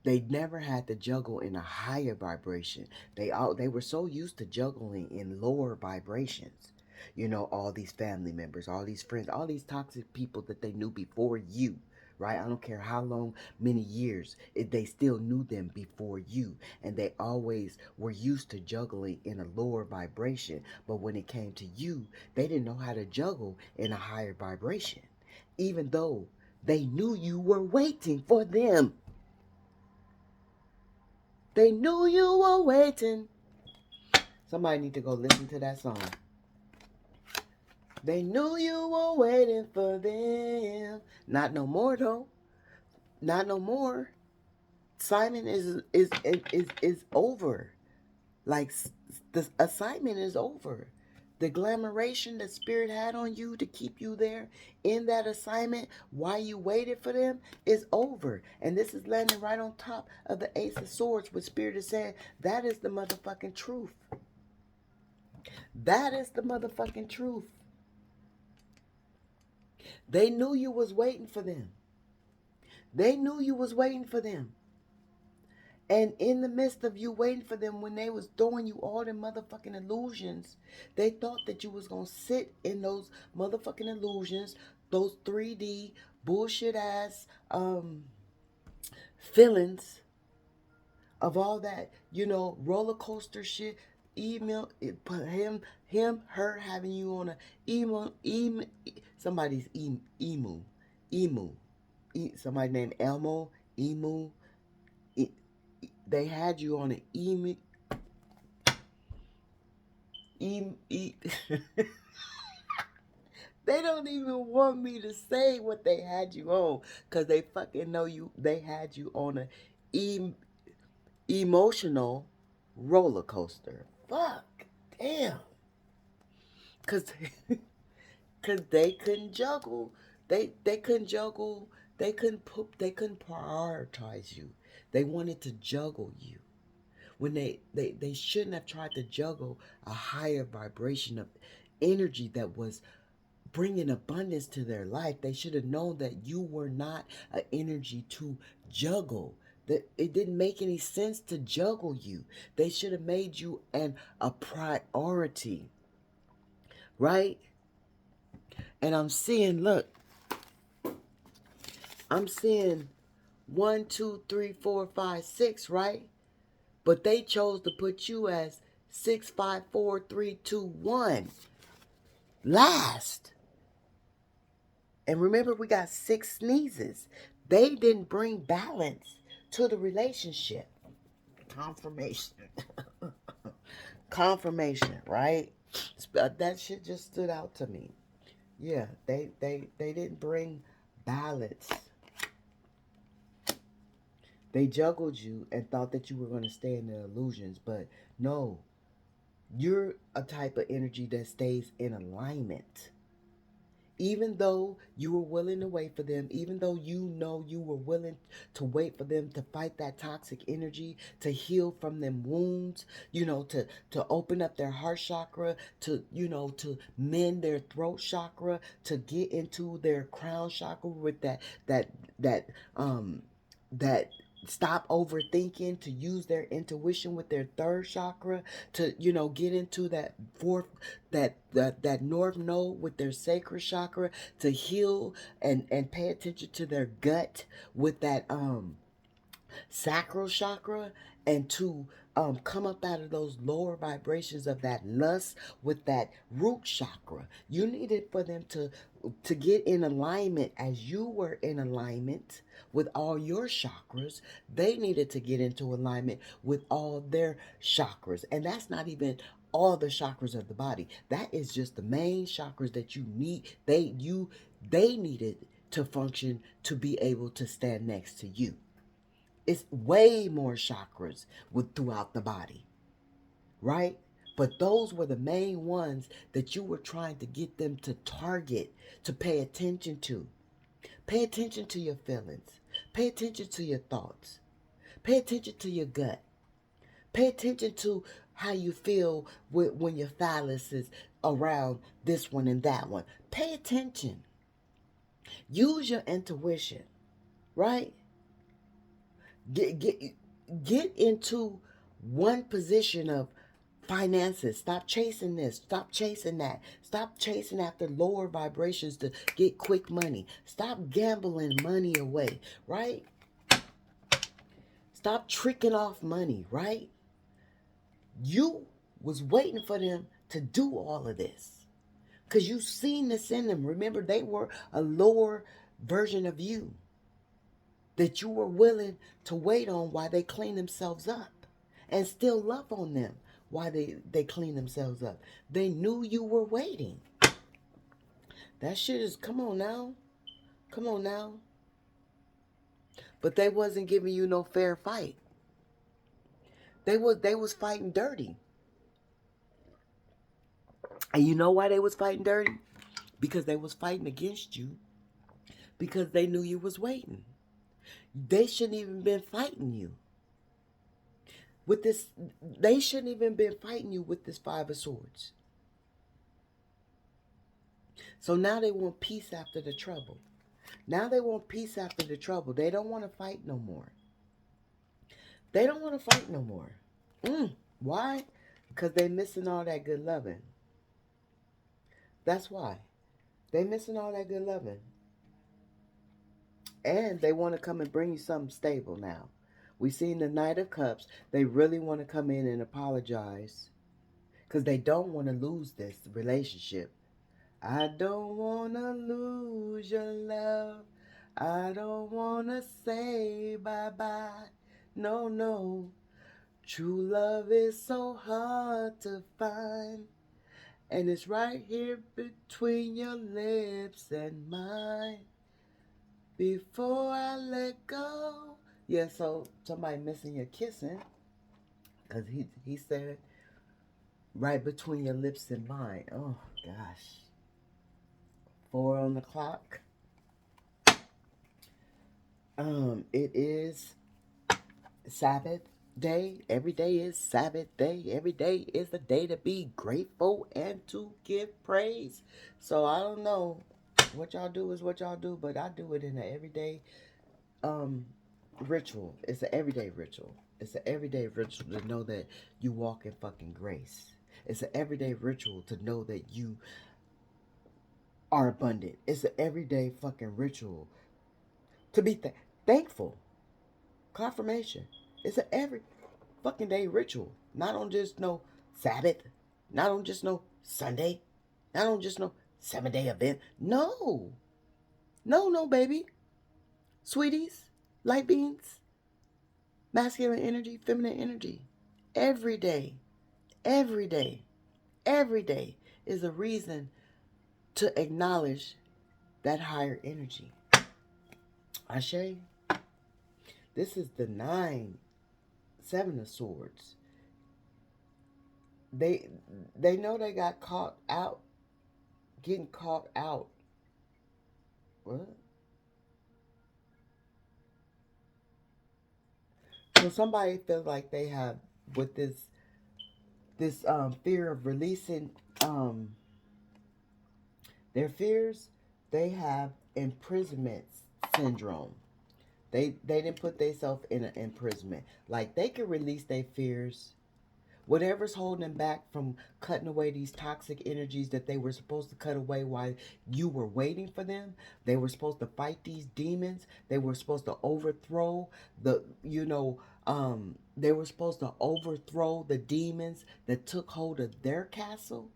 They never had to juggle in a higher vibration. They were so used to juggling in lower vibrations. You know, all these family members, all these friends, all these toxic people that they knew before you, right? I don't care how long, many years, they still knew them before you. And they always were used to juggling in a lower vibration. But when it came to you, they didn't know how to juggle in a higher vibration. Even though they knew you were waiting for them. They knew you were waiting. Somebody need to go listen to that song. They knew you were waiting for them. Not no more though. Not no more. Simon is over. Like the assignment is over. The glamoration that spirit had on you to keep you there in that assignment while you waited for them is over. And this is landing right on top of the Ace of Swords, with spirit is saying that is the motherfucking truth. That is the motherfucking truth. They knew you was waiting for them. They knew you was waiting for them. And in the midst of you waiting for them, when they was throwing you all the motherfucking illusions, they thought that you was going to sit in those motherfucking illusions, those 3D bullshit ass feelings of all that, you know, roller coaster shit. Email, her having you on a somebody's somebody named Elmo, emu. They had you on an emu. They don't even want me to say what they had you on, because they fucking know they had you on a emotional roller coaster. Fuck. Damn. Cause they couldn't juggle. They couldn't juggle. They couldn't prioritize you. They wanted to juggle you. When they shouldn't have tried to juggle a higher vibration of energy that was bringing abundance to their life. They should have known that you were not an energy to juggle. That it didn't make any sense to juggle you. They should have made you a priority, right? And I'm seeing 1, 2, 3, 4, 5, 6, right? But they chose to put you as 6, 5, 4, 3, 2, 1. Last. And remember, we got 6 sneezes. They didn't bring balance to the relationship. Confirmation. Confirmation, right? That shit just stood out to me. Yeah, they didn't bring balance. They juggled you and thought that you were going to stay in the illusions, but no. You're a type of energy that stays in alignment. Even though you were willing to wait for them, even though you know you were willing to wait for them to fight that toxic energy, to heal from them wounds, you know, to open up their heart chakra, to, you know, to mend their throat chakra, to get into their crown chakra with that stop overthinking, to use their intuition with their third chakra, to, you know, get into that fourth, that north node with their sacral chakra, to heal and pay attention to their gut with that sacral chakra, and to come up out of those lower vibrations of that lust with that root chakra. You needed for them to get in alignment as you were in alignment with all your chakras. They needed to get into alignment with all their chakras. And that's not even all the chakras of the body. That is just the main chakras that you need. They needed to function to be able to stand next to you. It's way more chakras throughout the body, right? But those were the main ones that you were trying to get them to target, to pay attention to. Pay attention to your feelings. Pay attention to your thoughts. Pay attention to your gut. Pay attention to how you feel when your phallus is around this one and that one. Pay attention. Use your intuition, right? Get into one position of finances. Stop chasing this. Stop chasing that. Stop chasing after lower vibrations to get quick money. Stop gambling money away, right? Stop tricking off money, right? You was waiting for them to do all of this because you seen this in them. Remember, they were a lower version of you that you were willing to wait on while they clean themselves up and still love on them while they clean themselves up. They knew you were waiting. That shit is, come on now. Come on now. But they wasn't giving you no fair fight. They was fighting dirty. And you know why they was fighting dirty? Because they was fighting against you. Because they knew you was waiting. They shouldn't even been fighting you. With this, they shouldn't even been fighting you with this Five of Swords. So now they want peace after the trouble. Now they want peace after the trouble. They don't want to fight no more. They don't want to fight no more. Why? Because they missing all that good loving. That's why. They missing all that good loving. And they want to come and bring you something stable now. We seen the Knight of Cups. They really want to come in and apologize. Because they don't want to lose this relationship. I don't want to lose your love. I don't want to say bye-bye. No, no. True love is so hard to find. And it's right here between your lips and mine. Before I let go. Yeah, so somebody missing your kissing. Because he said right between your lips and mine. Oh, gosh. 4 on the clock. It is Sabbath day. Every day is Sabbath day. Every day is the day to be grateful and to give praise. So I don't know what y'all do is what y'all do, but I do it in an everyday ritual. It's an everyday ritual. It's an everyday ritual to know that you walk in fucking grace. It's an everyday ritual to know that you are abundant. It's an everyday fucking ritual to be thankful. Confirmation. It's an every fucking day ritual. Not on just no Sabbath. Not on just no Sunday. Not on just no 7-day event. No. No, no, baby. Sweeties, light beings, masculine energy, feminine energy. Every day, every day, every day is a reason to acknowledge that higher energy. Ashe, this is the 7 of Swords. They know they got caught out, getting caught out. What? So somebody feels like they have, with this fear of releasing their fears, they have imprisonment syndrome. They didn't put themselves in an imprisonment. Like, they can release their fears. Whatever's holding them back from cutting away these toxic energies that they were supposed to cut away while you were waiting for them. They were supposed to fight these demons. They were supposed to overthrow they were supposed to overthrow the demons that took hold of their castle.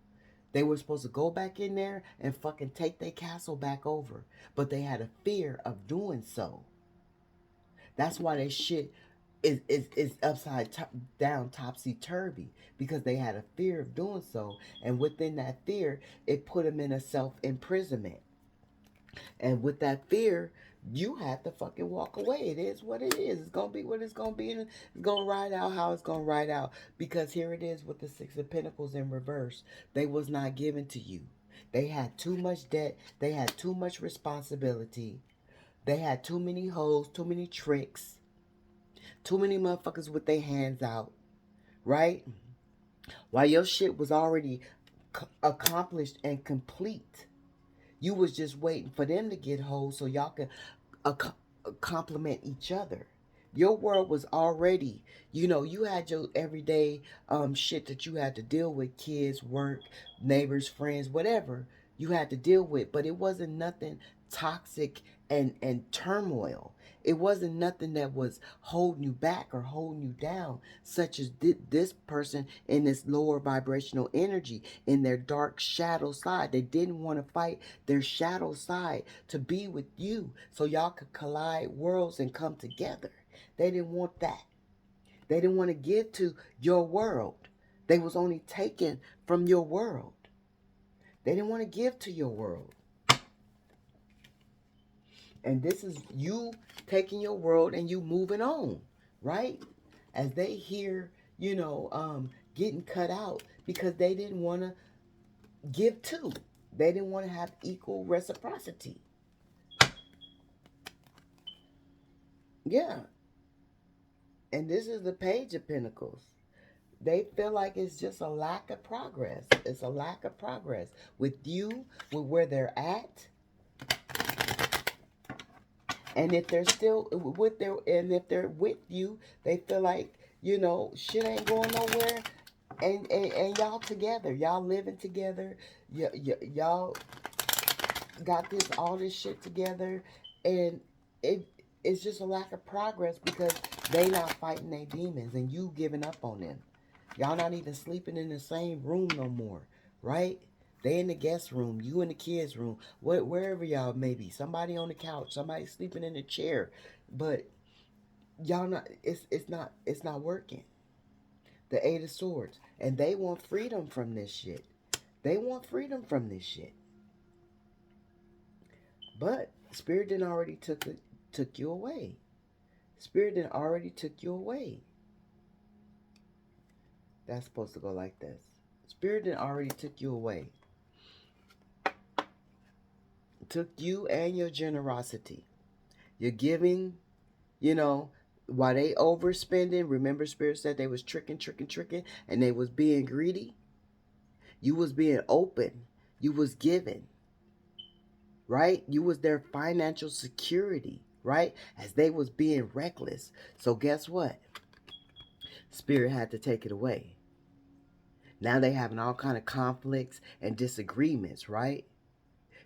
They were supposed to go back in there and fucking take their castle back over. But they had a fear of doing so. That's why they shit is upside down, topsy-turvy, because they had a fear of doing so, and within that fear, it put them in a self-imprisonment. And with that fear, you have to fucking walk away. It is what it is. It's gonna be what it's gonna be, and it's gonna ride out how it's gonna ride out. Because here it is with the Six of Pentacles in reverse. They was not given to you. They had too much debt. They had too much responsibility. They had too many hoes, too many tricks, too many motherfuckers with their hands out, right? While your shit was already accomplished and complete. You was just waiting for them to get whole so y'all could ac- complement each other. Your world was already, you had your everyday shit that you had to deal with, kids, work, neighbors, friends, whatever you had to deal with, but it wasn't nothing toxic and turmoil. It wasn't nothing that was holding you back or holding you down, such as this person in this lower vibrational energy, in their dark shadow side. They didn't want to fight their shadow side to be with you so y'all could collide worlds and come together. They didn't want that. They didn't want to give to your world. They was only taken from your world. They didn't want to give to your world. And this is you taking your world and you moving on, right? As they hear, getting cut out because they didn't want to give to. They didn't want to have equal reciprocity. Yeah. And this is the Page of Pentacles. They feel like it's just a lack of progress. It's a lack of progress with you, with where they're at. And if they're still if they're with you, they feel like, shit ain't going nowhere. And y'all together, y'all living together, y'all got all this shit together, and it's just a lack of progress because they not fighting their demons and you giving up on them. Y'all not even sleeping in the same room no more, right? They in the guest room, you in the kids' room, wherever y'all may be. Somebody on the couch, somebody sleeping in a chair, but y'all not. It's not working. The Eight of Swords, and they want freedom from this shit. They want freedom from this shit. But Spirit didn't already took you away. Spirit didn't already took you away. That's supposed to go like this. Spirit didn't already took you away. Took you and your generosity. You're giving, while they overspending. Remember, Spirit said they was tricking, and they was being greedy. You was being open. You was giving. Right? You was their financial security, right? As they was being reckless. So guess what? Spirit had to take it away. Now they having all kind of conflicts and disagreements, right?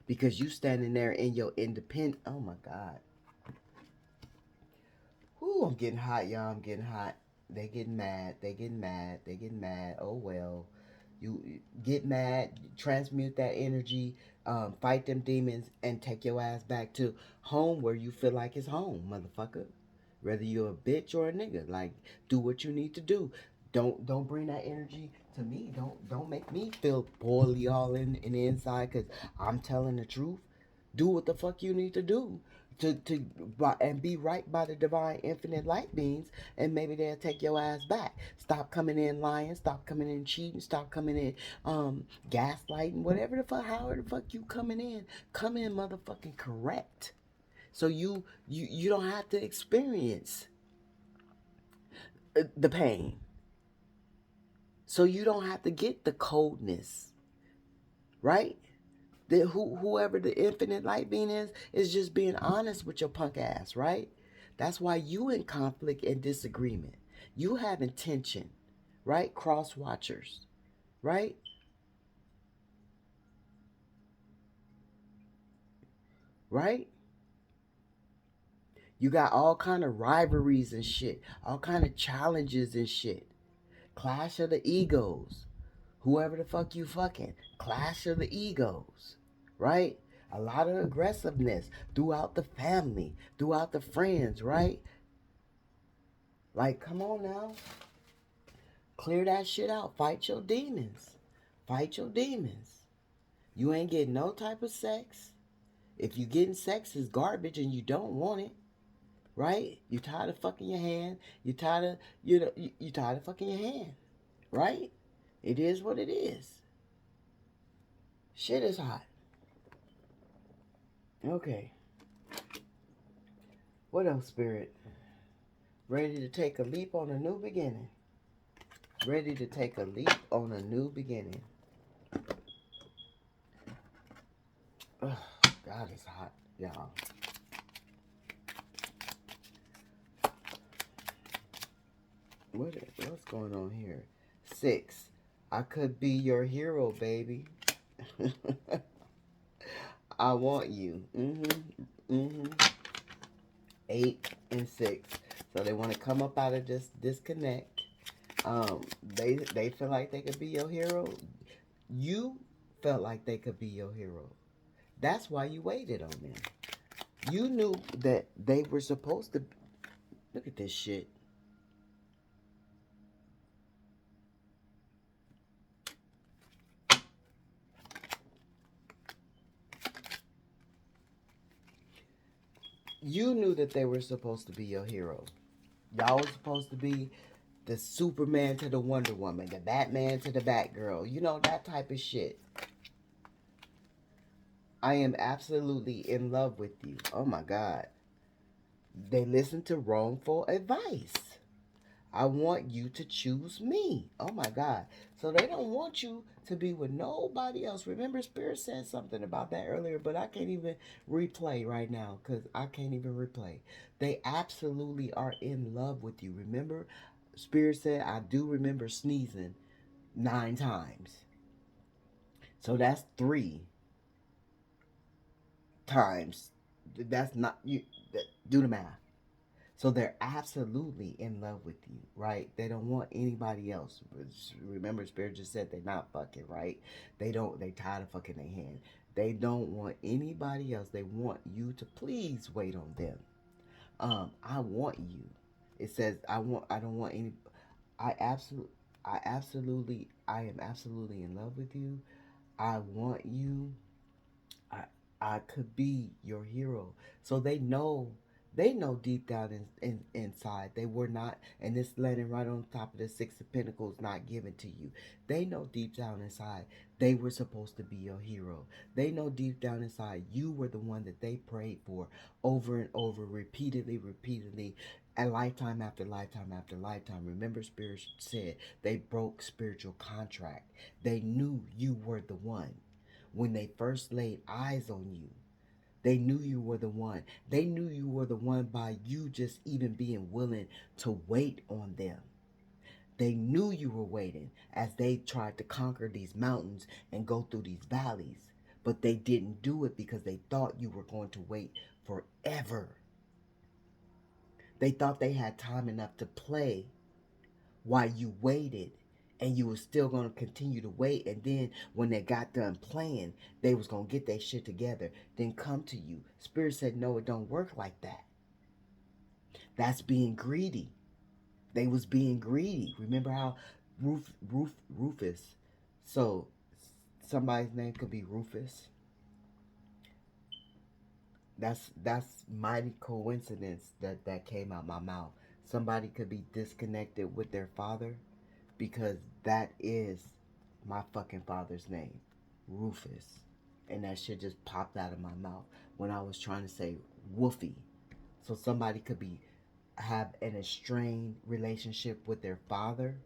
Because you standing there in your independent. Oh my God. Ooh, I'm getting hot, y'all. I'm getting hot. They getting mad. They getting mad. They getting mad. Oh well. You get mad, transmute that energy, fight them demons, and take your ass back to home where you feel like it's home, motherfucker. Whether you're a bitch or a nigga, like, do what you need to do. Don't bring that energy to me. Don't make me feel poorly all in the inside because I'm telling the truth. Do what the fuck you need to do to and be right by the divine infinite light beings, and maybe they'll take your ass back. Stop coming in lying, stop coming in cheating, stop coming in gaslighting, whatever the fuck, however the fuck you coming in, come in motherfucking correct. So you don't have to experience the pain. So you don't have to get the coldness, right? Whoever the infinite light being is just being honest with your punk ass, right? That's why you in conflict and disagreement. You having tension, right? Cross watchers, right? Right? You got all kind of rivalries and shit, all kind of challenges and shit. Clash of the egos. Whoever the fuck you fucking. Clash of the egos, right? A lot of aggressiveness throughout the family, throughout the friends, right? Like, come on now. Clear that shit out. Fight your demons. Fight your demons. You ain't getting no type of sex. If you getting sex is garbage and you don't want it, right? You're tired of fucking your hand. You're tired of you're tired of fucking your hand, right? It is what it is. Shit is hot. Okay. What else, Spirit? Ready to take a leap on a new beginning. Ready to take a leap on a new beginning. Ugh, God, it's hot, y'all. What's going on here? 6. I could be your hero, baby. I want you. 8 and 6. So they want to come up out of this disconnect. They feel like they could be your hero. You felt like they could be your hero. That's why you waited on them. You knew that they were supposed to. Look at this shit. You knew that they were supposed to be your hero. Y'all was supposed to be the Superman to the Wonder Woman, the Batman to the Batgirl. You know, that type of shit. I am absolutely in love with you. Oh my God. They listen to wrongful advice. I want you to choose me. Oh my God. So they don't want you to be with nobody else. Remember, Spirit said something about that earlier, but I can't even replay right now because I can't even replay. They absolutely are in love with you. Remember, Spirit said, I do remember sneezing 9 times. So that's 3 times. That's not, you do the math. So they're absolutely in love with you, right? They don't want anybody else. Remember, Spirit just said they're not fucking, right? They tired of fucking their hand. They don't want anybody else. They want you to please wait on them. I want you. It says, I don't want any, I absolutely, I am absolutely in love with you. I want you. I I could be your hero. So they know deep down inside they were not, and this landing right on top of the 6 of Pentacles not given to you. They know deep down inside they were supposed to be your hero. They know deep down inside you were the one that they prayed for over and over, repeatedly, and lifetime after lifetime after lifetime. Remember, Spirit said they broke spiritual contract. They knew you were the one when they first laid eyes on you. They knew you were the one. They knew you were the one by you just even being willing to wait on them. They knew you were waiting as they tried to conquer these mountains and go through these valleys. But they didn't do it because they thought you were going to wait forever. They thought they had time enough to play while you waited, and you were still going to continue to wait, and then when they got done playing, they was going to get their shit together, then come to you. Spirit said, no, it don't work like that. That's being greedy. They was being greedy. Remember how Rufus, so somebody's name could be Rufus. That's mighty coincidence that came out my mouth. Somebody could be disconnected with their father, because that is my fucking father's name, Rufus. And that shit just popped out of my mouth when I was trying to say Woofy. So somebody could be have an estranged relationship with their father,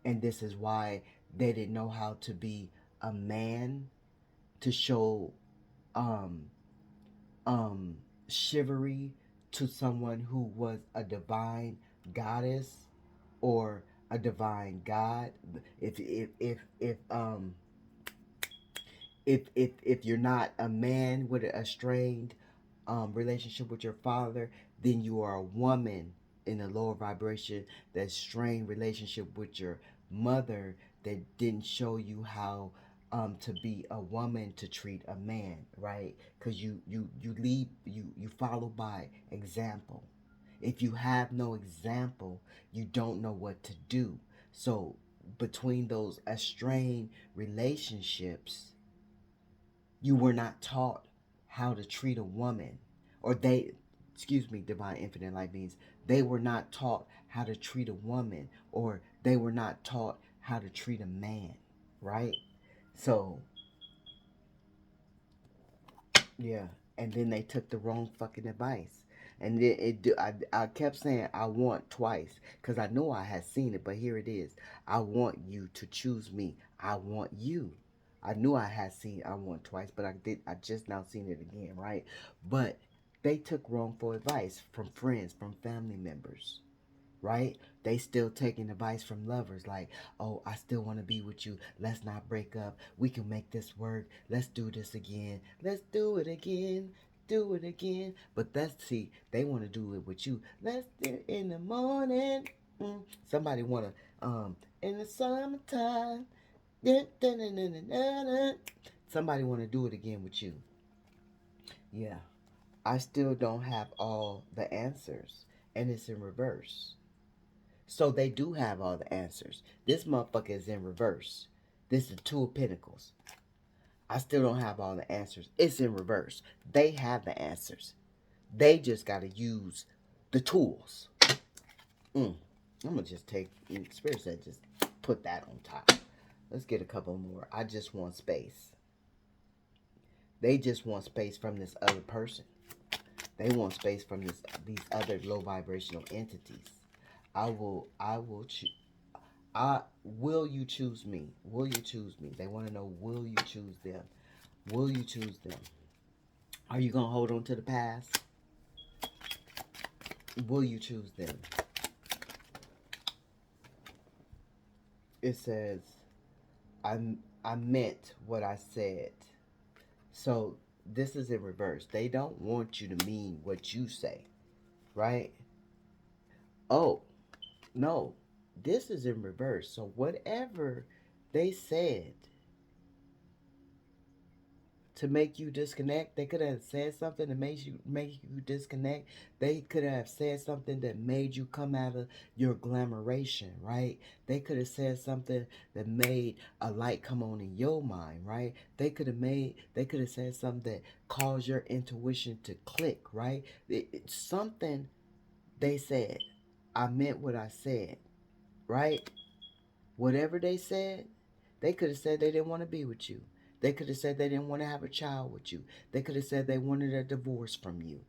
and this is why they didn't know how to be a man, to show um chivalry to someone who was a divine goddess or a divine god. If you're not a man with a strained relationship with your father, then you are a woman in a lower vibration that strained relationship with your mother that didn't show you how to be a woman to treat a man, right? Because you lead, you follow by example. If you have no example, you don't know what to do. So between those estranged relationships, you were not taught how to treat a woman, or they, excuse me, divine infinite light beings, they were not taught how to treat a woman, or they were not taught how to treat a man, right? So, yeah, and then they took the wrong fucking advice. And then I kept saying I want twice because I know I had seen it, but here it is. I want you to choose me. I want you. I knew I had seen I want twice, but I just now seen it again, right? But they took wrongful advice from friends, from family members, right? They still taking advice from lovers like, oh, I still want to be with you. Let's not break up. We can make this work. Let's do this again. Let's do it again. Do it again. But that's, see, they want to do it with you. Let's do it in the morning. Somebody want to, in the summertime. Somebody want to do it again with you. Yeah. I still don't have all the answers. And it's in reverse. So they do have all the answers. This motherfucker is in reverse. This is Two of Pentacles. I still don't have all the answers. It's in reverse. They have the answers. They just got to use the tools. I'm going to just take, Spirit said just put that on top. Let's get a couple more. I just want space. They just want space from this other person. They want space from these other low vibrational entities. Will you choose me? Will you choose me? They want to know, will you choose them? Will you choose them? Are you going to hold on to the past? Will you choose them? It says, I meant what I said. So this is in reverse. They don't want you to mean what you say, right? Oh, no. This is in reverse. So whatever they said to make you disconnect, they could have said something to make you disconnect. They could have said something that made you come out of your glamoration, right? They could have said something that made a light come on in your mind, right? They could have said something that caused your intuition to click, right? It's something they said. I meant what I said, right? Whatever they said, they could have said they didn't want to be with you. They could have said they didn't want to have a child with you. They could have said they wanted a divorce from you.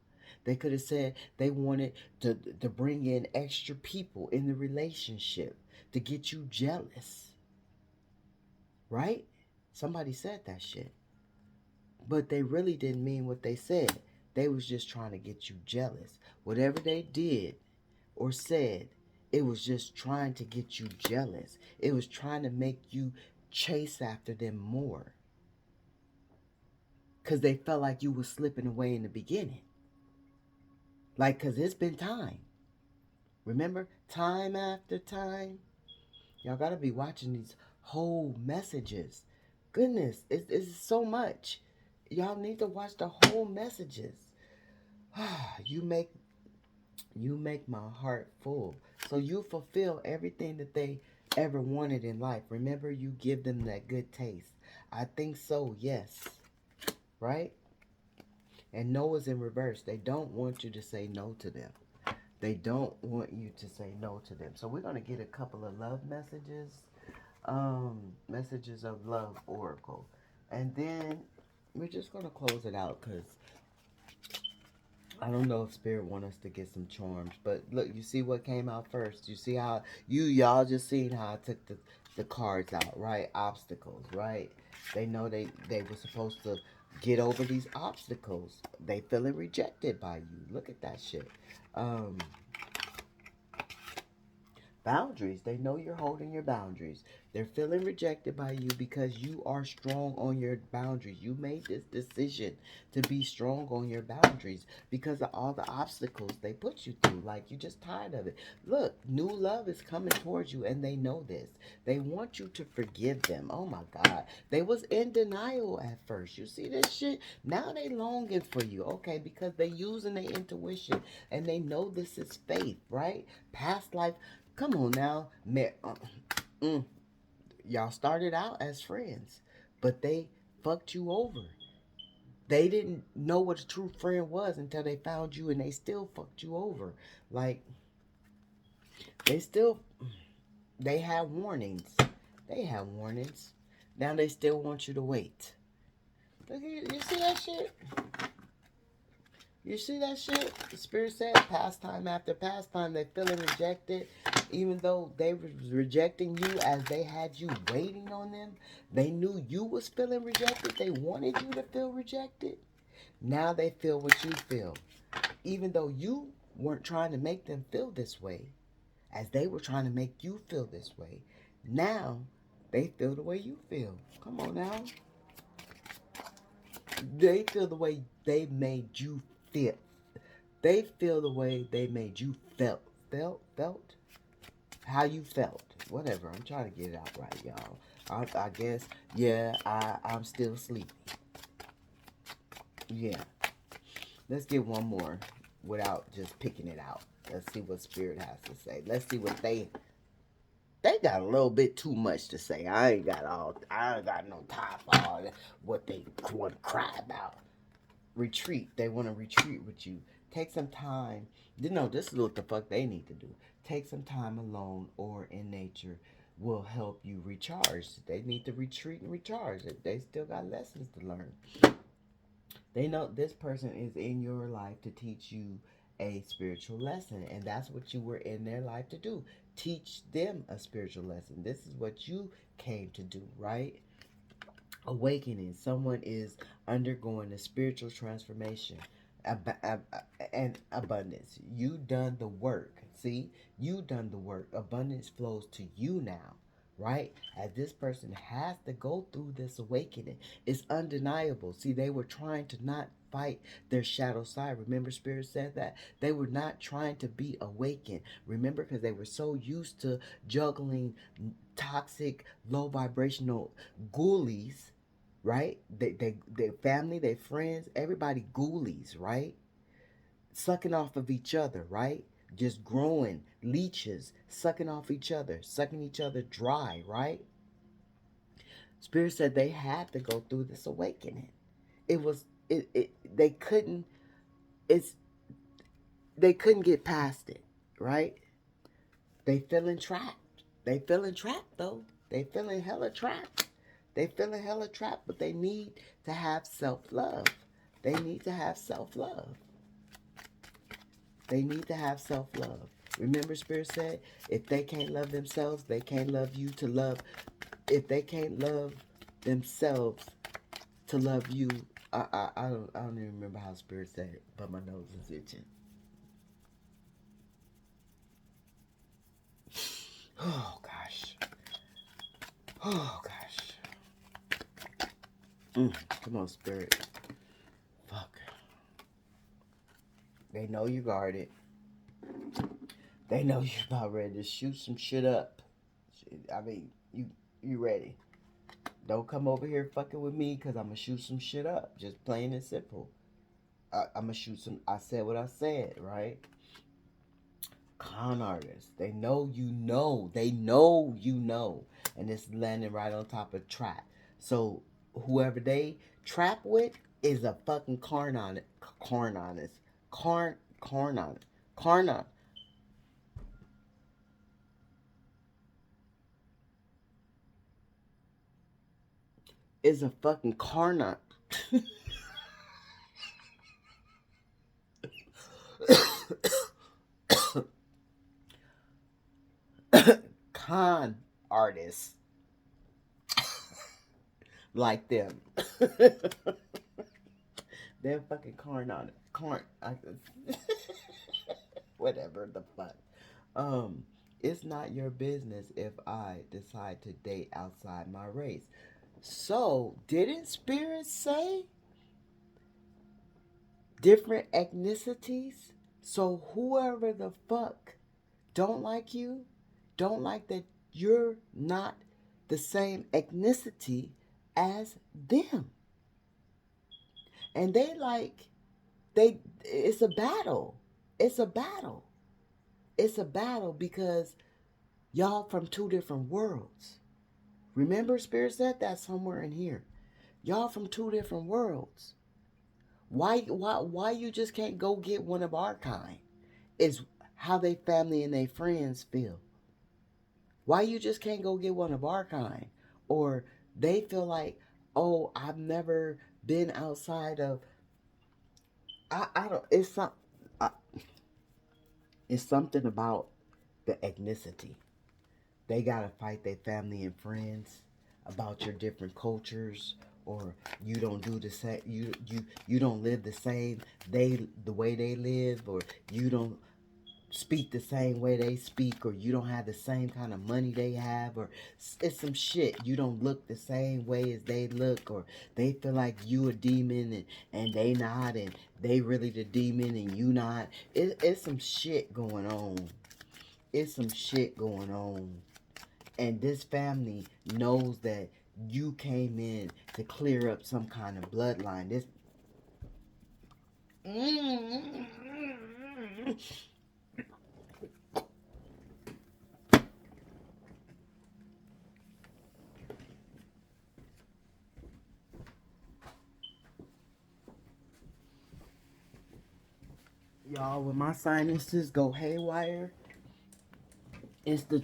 They could have said they wanted to bring in extra people in the relationship to get you jealous. Right? Somebody said that shit. But they really didn't mean what they said. They was just trying to get you jealous. Whatever they did or said, it was just trying to get you jealous. It was trying to make you chase after them more. Because they felt like you was slipping away in the beginning. Like, because it's been time. Remember? Time after time. Y'all got to be watching these whole messages. Goodness, it's so much. Y'all need to watch the whole messages. you make my heart full. So you fulfill everything that they ever wanted in life. Remember, you give them that good taste. I think so, yes. Right? And no is in reverse. They don't want you to say no to them. They don't want you to say no to them. So we're going to get a couple of love messages. Messages of love oracle. And then we're just going to close it out because I don't know if Spirit want us to get some charms, but look, you see what came out first. You see how y'all just seen how I took the cards out, right? Obstacles, right? They know they were supposed to get over these obstacles. They feeling rejected by you. Look at that shit. Boundaries. They know you're holding your boundaries. They're feeling rejected by you because you are strong on your boundaries. You made this decision to be strong on your boundaries because of all the obstacles they put you through. Like, you're just tired of it. Look, new love is coming towards you and they know this. They want you to forgive them. Oh my God. They was in denial at first. You see this shit? Now they longing for you. Okay, because they using their intuition and they know this is faith, right? Past life. Come on now. Y'all started out as friends, but they fucked you over. They didn't know what a true friend was until they found you, and they still fucked you over. Like, they still, they had warnings. They had warnings. Now they still want you to wait. Look, you see that shit? You see that shit? The Spirit said pastime after pastime, they feeling rejected. Even though they was rejecting you as they had you waiting on them, they knew you was feeling rejected. They wanted you to feel rejected. Now they feel what you feel. Even though you weren't trying to make them feel this way, as they were trying to make you feel this way, now they feel the way you feel. Come on now. They feel the way they made you feel. They feel the way they made you felt. Felt? How you felt. Whatever. I'm trying to get it out right, y'all. I guess, yeah, I'm still sleepy. Yeah. Let's get one more without just picking it out. Let's see what Spirit has to say. Let's see what they got a little bit too much to say. I ain't got no time for all that, what they want to cry about. Retreat. They want to retreat with you. Take some time. You know, this is what the fuck they need to do. Take some time alone or in nature will help you recharge. They need to retreat and recharge. They still got lessons to learn. They know this person is in your life to teach you a spiritual lesson, and that's what you were in their life to do. Teach them a spiritual lesson. This is what you came to do, right? Awakening. Someone is undergoing a spiritual transformation and abundance. You done the work. See, you done the work. Abundance flows to you now, right? As this person has to go through this awakening. It's undeniable. See, they were trying to not fight their shadow side. Remember, Spirit said that they were not trying to be awakened. Remember, because they were so used to juggling toxic, low vibrational ghoulies, right? Their family, their friends, everybody ghoulies, right? Sucking off of each other, right? Just growing leeches, sucking off each other, sucking each other dry, right? Spirit said they had to go through this awakening. It was they couldn't it's they couldn't get past it, right? They feeling trapped. They feeling trapped though. They feeling hella trapped. They feeling hella trapped, but they need to have self-love. They need to have self-love. They need to have self-love. Remember, Spirit said, if they can't love themselves, they can't love you to love. If they can't love themselves to love you, I don't even remember how Spirit said it, but my nose is itching. Oh gosh. Oh gosh. Come on, Spirit. Fuck. They know you guarded. They know you're about ready to shoot some shit up. I mean, you ready. Don't come over here fucking with me because I'm going to shoot some shit up. Just plain and simple. I'm going to shoot some... I said what I said, right? Con artists. They know you know. They know you know. And it's landing right on top of trap. So, whoever they trap with is a fucking carn on it. Carn on it. Carn on it. Carn on. Is a fucking carnot. Con artists like them. They're fucking carn on it. Whatever the fuck. It's not your business if I decide to date outside my race. So, didn't Spirit say different ethnicities? So, whoever the fuck don't like you, don't like that you're not the same ethnicity as them. And it's a battle. It's a battle. It's a battle because y'all from two different worlds. Remember, Spirit said that somewhere in here. Y'all from two different worlds. Why you just can't go get one of our kind? Is how they family and they friends feel. Why you just can't go get one of our kind? Or they feel like, oh, I've never been outside of. I don't. I, it's something about the ethnicity. They gotta fight their family and friends about your different cultures, or you don't do the same. You don't live the same the way they live, or you don't speak the same way they speak, or you don't have the same kind of money they have, or it's some shit. You don't look the same way as they look, or they feel like you a demon and they not, and they really the demon and you not. It's some shit going on. It's some shit going on. And this family knows that you came in to clear up some kind of bloodline. This y'all, when my sinuses go haywire, it's the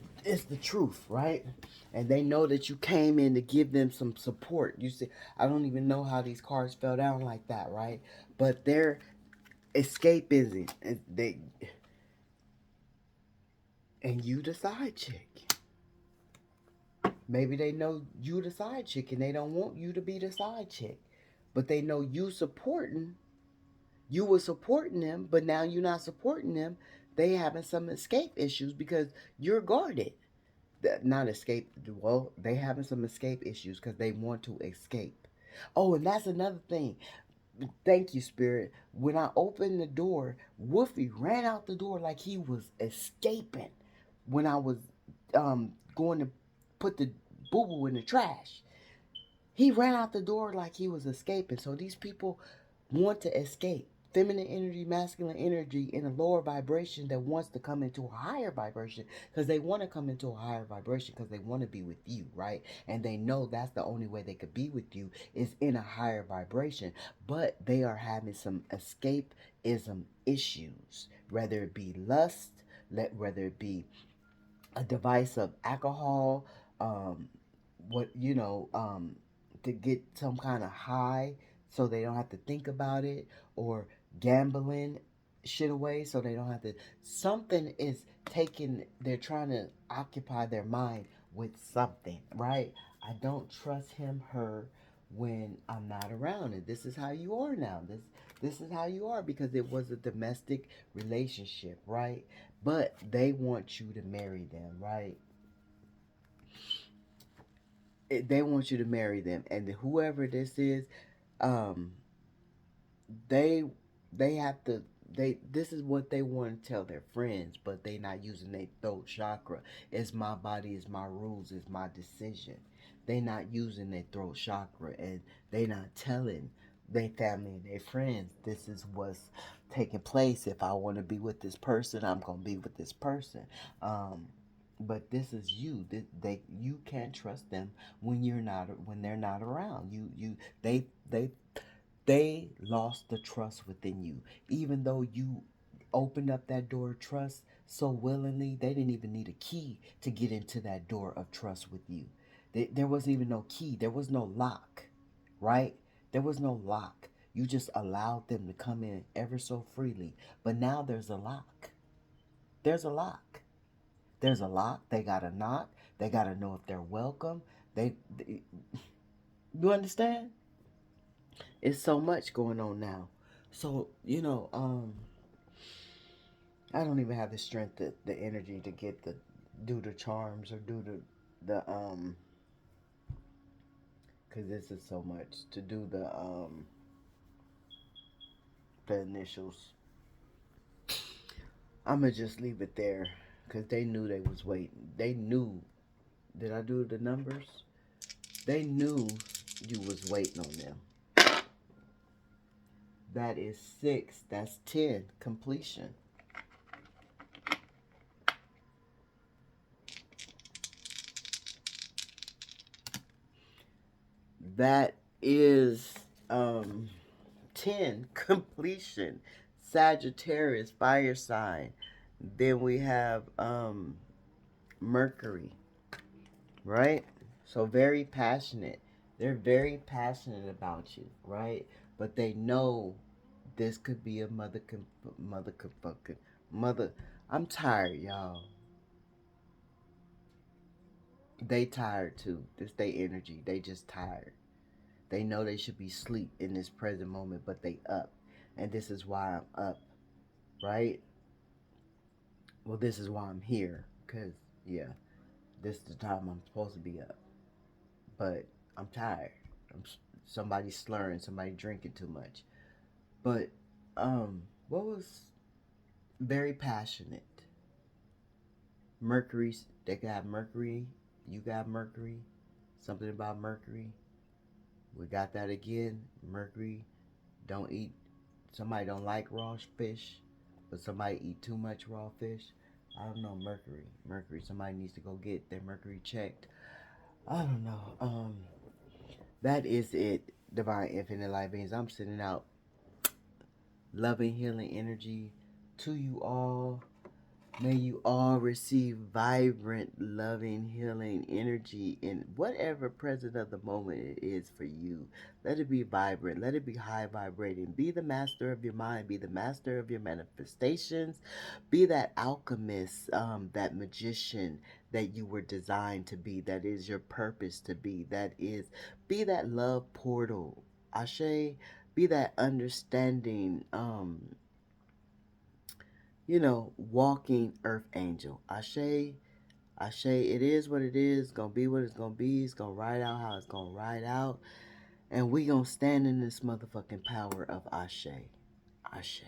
truth, right? And they know that you came in to give them some support. You see, I don't even know how these cards fell down like that, right? But they're escapism, and you the side chick. Maybe they know you the side chick and they don't want you to be the side chick, but they know you were supporting them, but now you're not supporting them. They having some escape issues because you're guarded. Not escape. Well, they having some escape issues because they want to escape. Oh, and that's another thing. Thank you, Spirit. When I opened the door, Wolfie ran out the door like he was escaping. When I was going to put the boo boo in the trash, he ran out the door like he was escaping. So these people want to escape. Feminine energy, masculine energy in a lower vibration that wants to come into a higher vibration because they want to come into a higher vibration because they want to be with you, right? And they know that's the only way they could be with you is in a higher vibration. But they are having some escapism issues, whether it be lust, whether it be a device of alcohol, um, what to get some kind of high so they don't have to think about it, or gambling shit away so they don't have to. Something is taking. They're trying to occupy their mind with something, right? I don't trust him, her when I'm not around, and this is how you are now. This is how you are because it was a domestic relationship, right? But they want you to marry them, right? They want you to marry them, and whoever this is, um, they they have to. This is what they want to tell their friends, but they not using their throat chakra. It's my body, it's my rules, it's my decision. They not using their throat chakra, and they not telling their family and their friends this is what's taking place. If I want to be with this person, I'm gonna be with this person. Um, but this is you. You can't trust them when they're not around. They they lost the trust within you. Even though you opened up that door of trust so willingly, they didn't even need a key to get into that door of trust with you. There wasn't even no key. There was no lock, right? There was no lock. You just allowed them to come in ever so freely. But now there's a lock. There's a lock. There's a lock. They got to knock. They got to know if they're welcome. They you understand? It's so much going on now. So, I don't even have the strength, the energy to get do the charms or do because this is so much to do the initials. I'm gonna just leave it there because they knew they was waiting. They knew. Did I do the numbers? They knew you was waiting on them. That is 6. That's 10. Completion. That is 10, completion. Sagittarius, fire sign. Then we have Mercury, right? So very passionate. They're very passionate about you, right? But they know this could be a mother. I'm tired, y'all. They tired too. This they energy. They just tired. They know they should be asleep in this present moment, but they up. And this is why I'm up, right? Well, this is why I'm here. Because, yeah, this is the time I'm supposed to be up. But I'm tired. I'm, somebody slurring, somebody drinking too much. But, what was very passionate? Mercury, they got Mercury. You got Mercury. Something about Mercury. We got that again. Mercury, don't eat. Somebody don't like raw fish, but somebody eat too much raw fish. I don't know. Mercury. Somebody needs to go get their Mercury checked. I don't know. That is it. Divine infinite light beings. I'm sending out loving, healing energy to you all. May you all receive vibrant, loving, healing energy in whatever present of the moment it is for you. Let it be vibrant. Let it be high vibrating. Be the master of your mind. Be the master of your manifestations. Be that alchemist, that magician that you were designed to be. That is your purpose to be. Be that love portal. Ashe, be that understanding, walking earth angel. Ashe, Ashe, it is what it is. Gonna be what it's gonna be. It's gonna ride out how it's gonna ride out. And we gonna stand in this motherfucking power of Ashe. Ashe.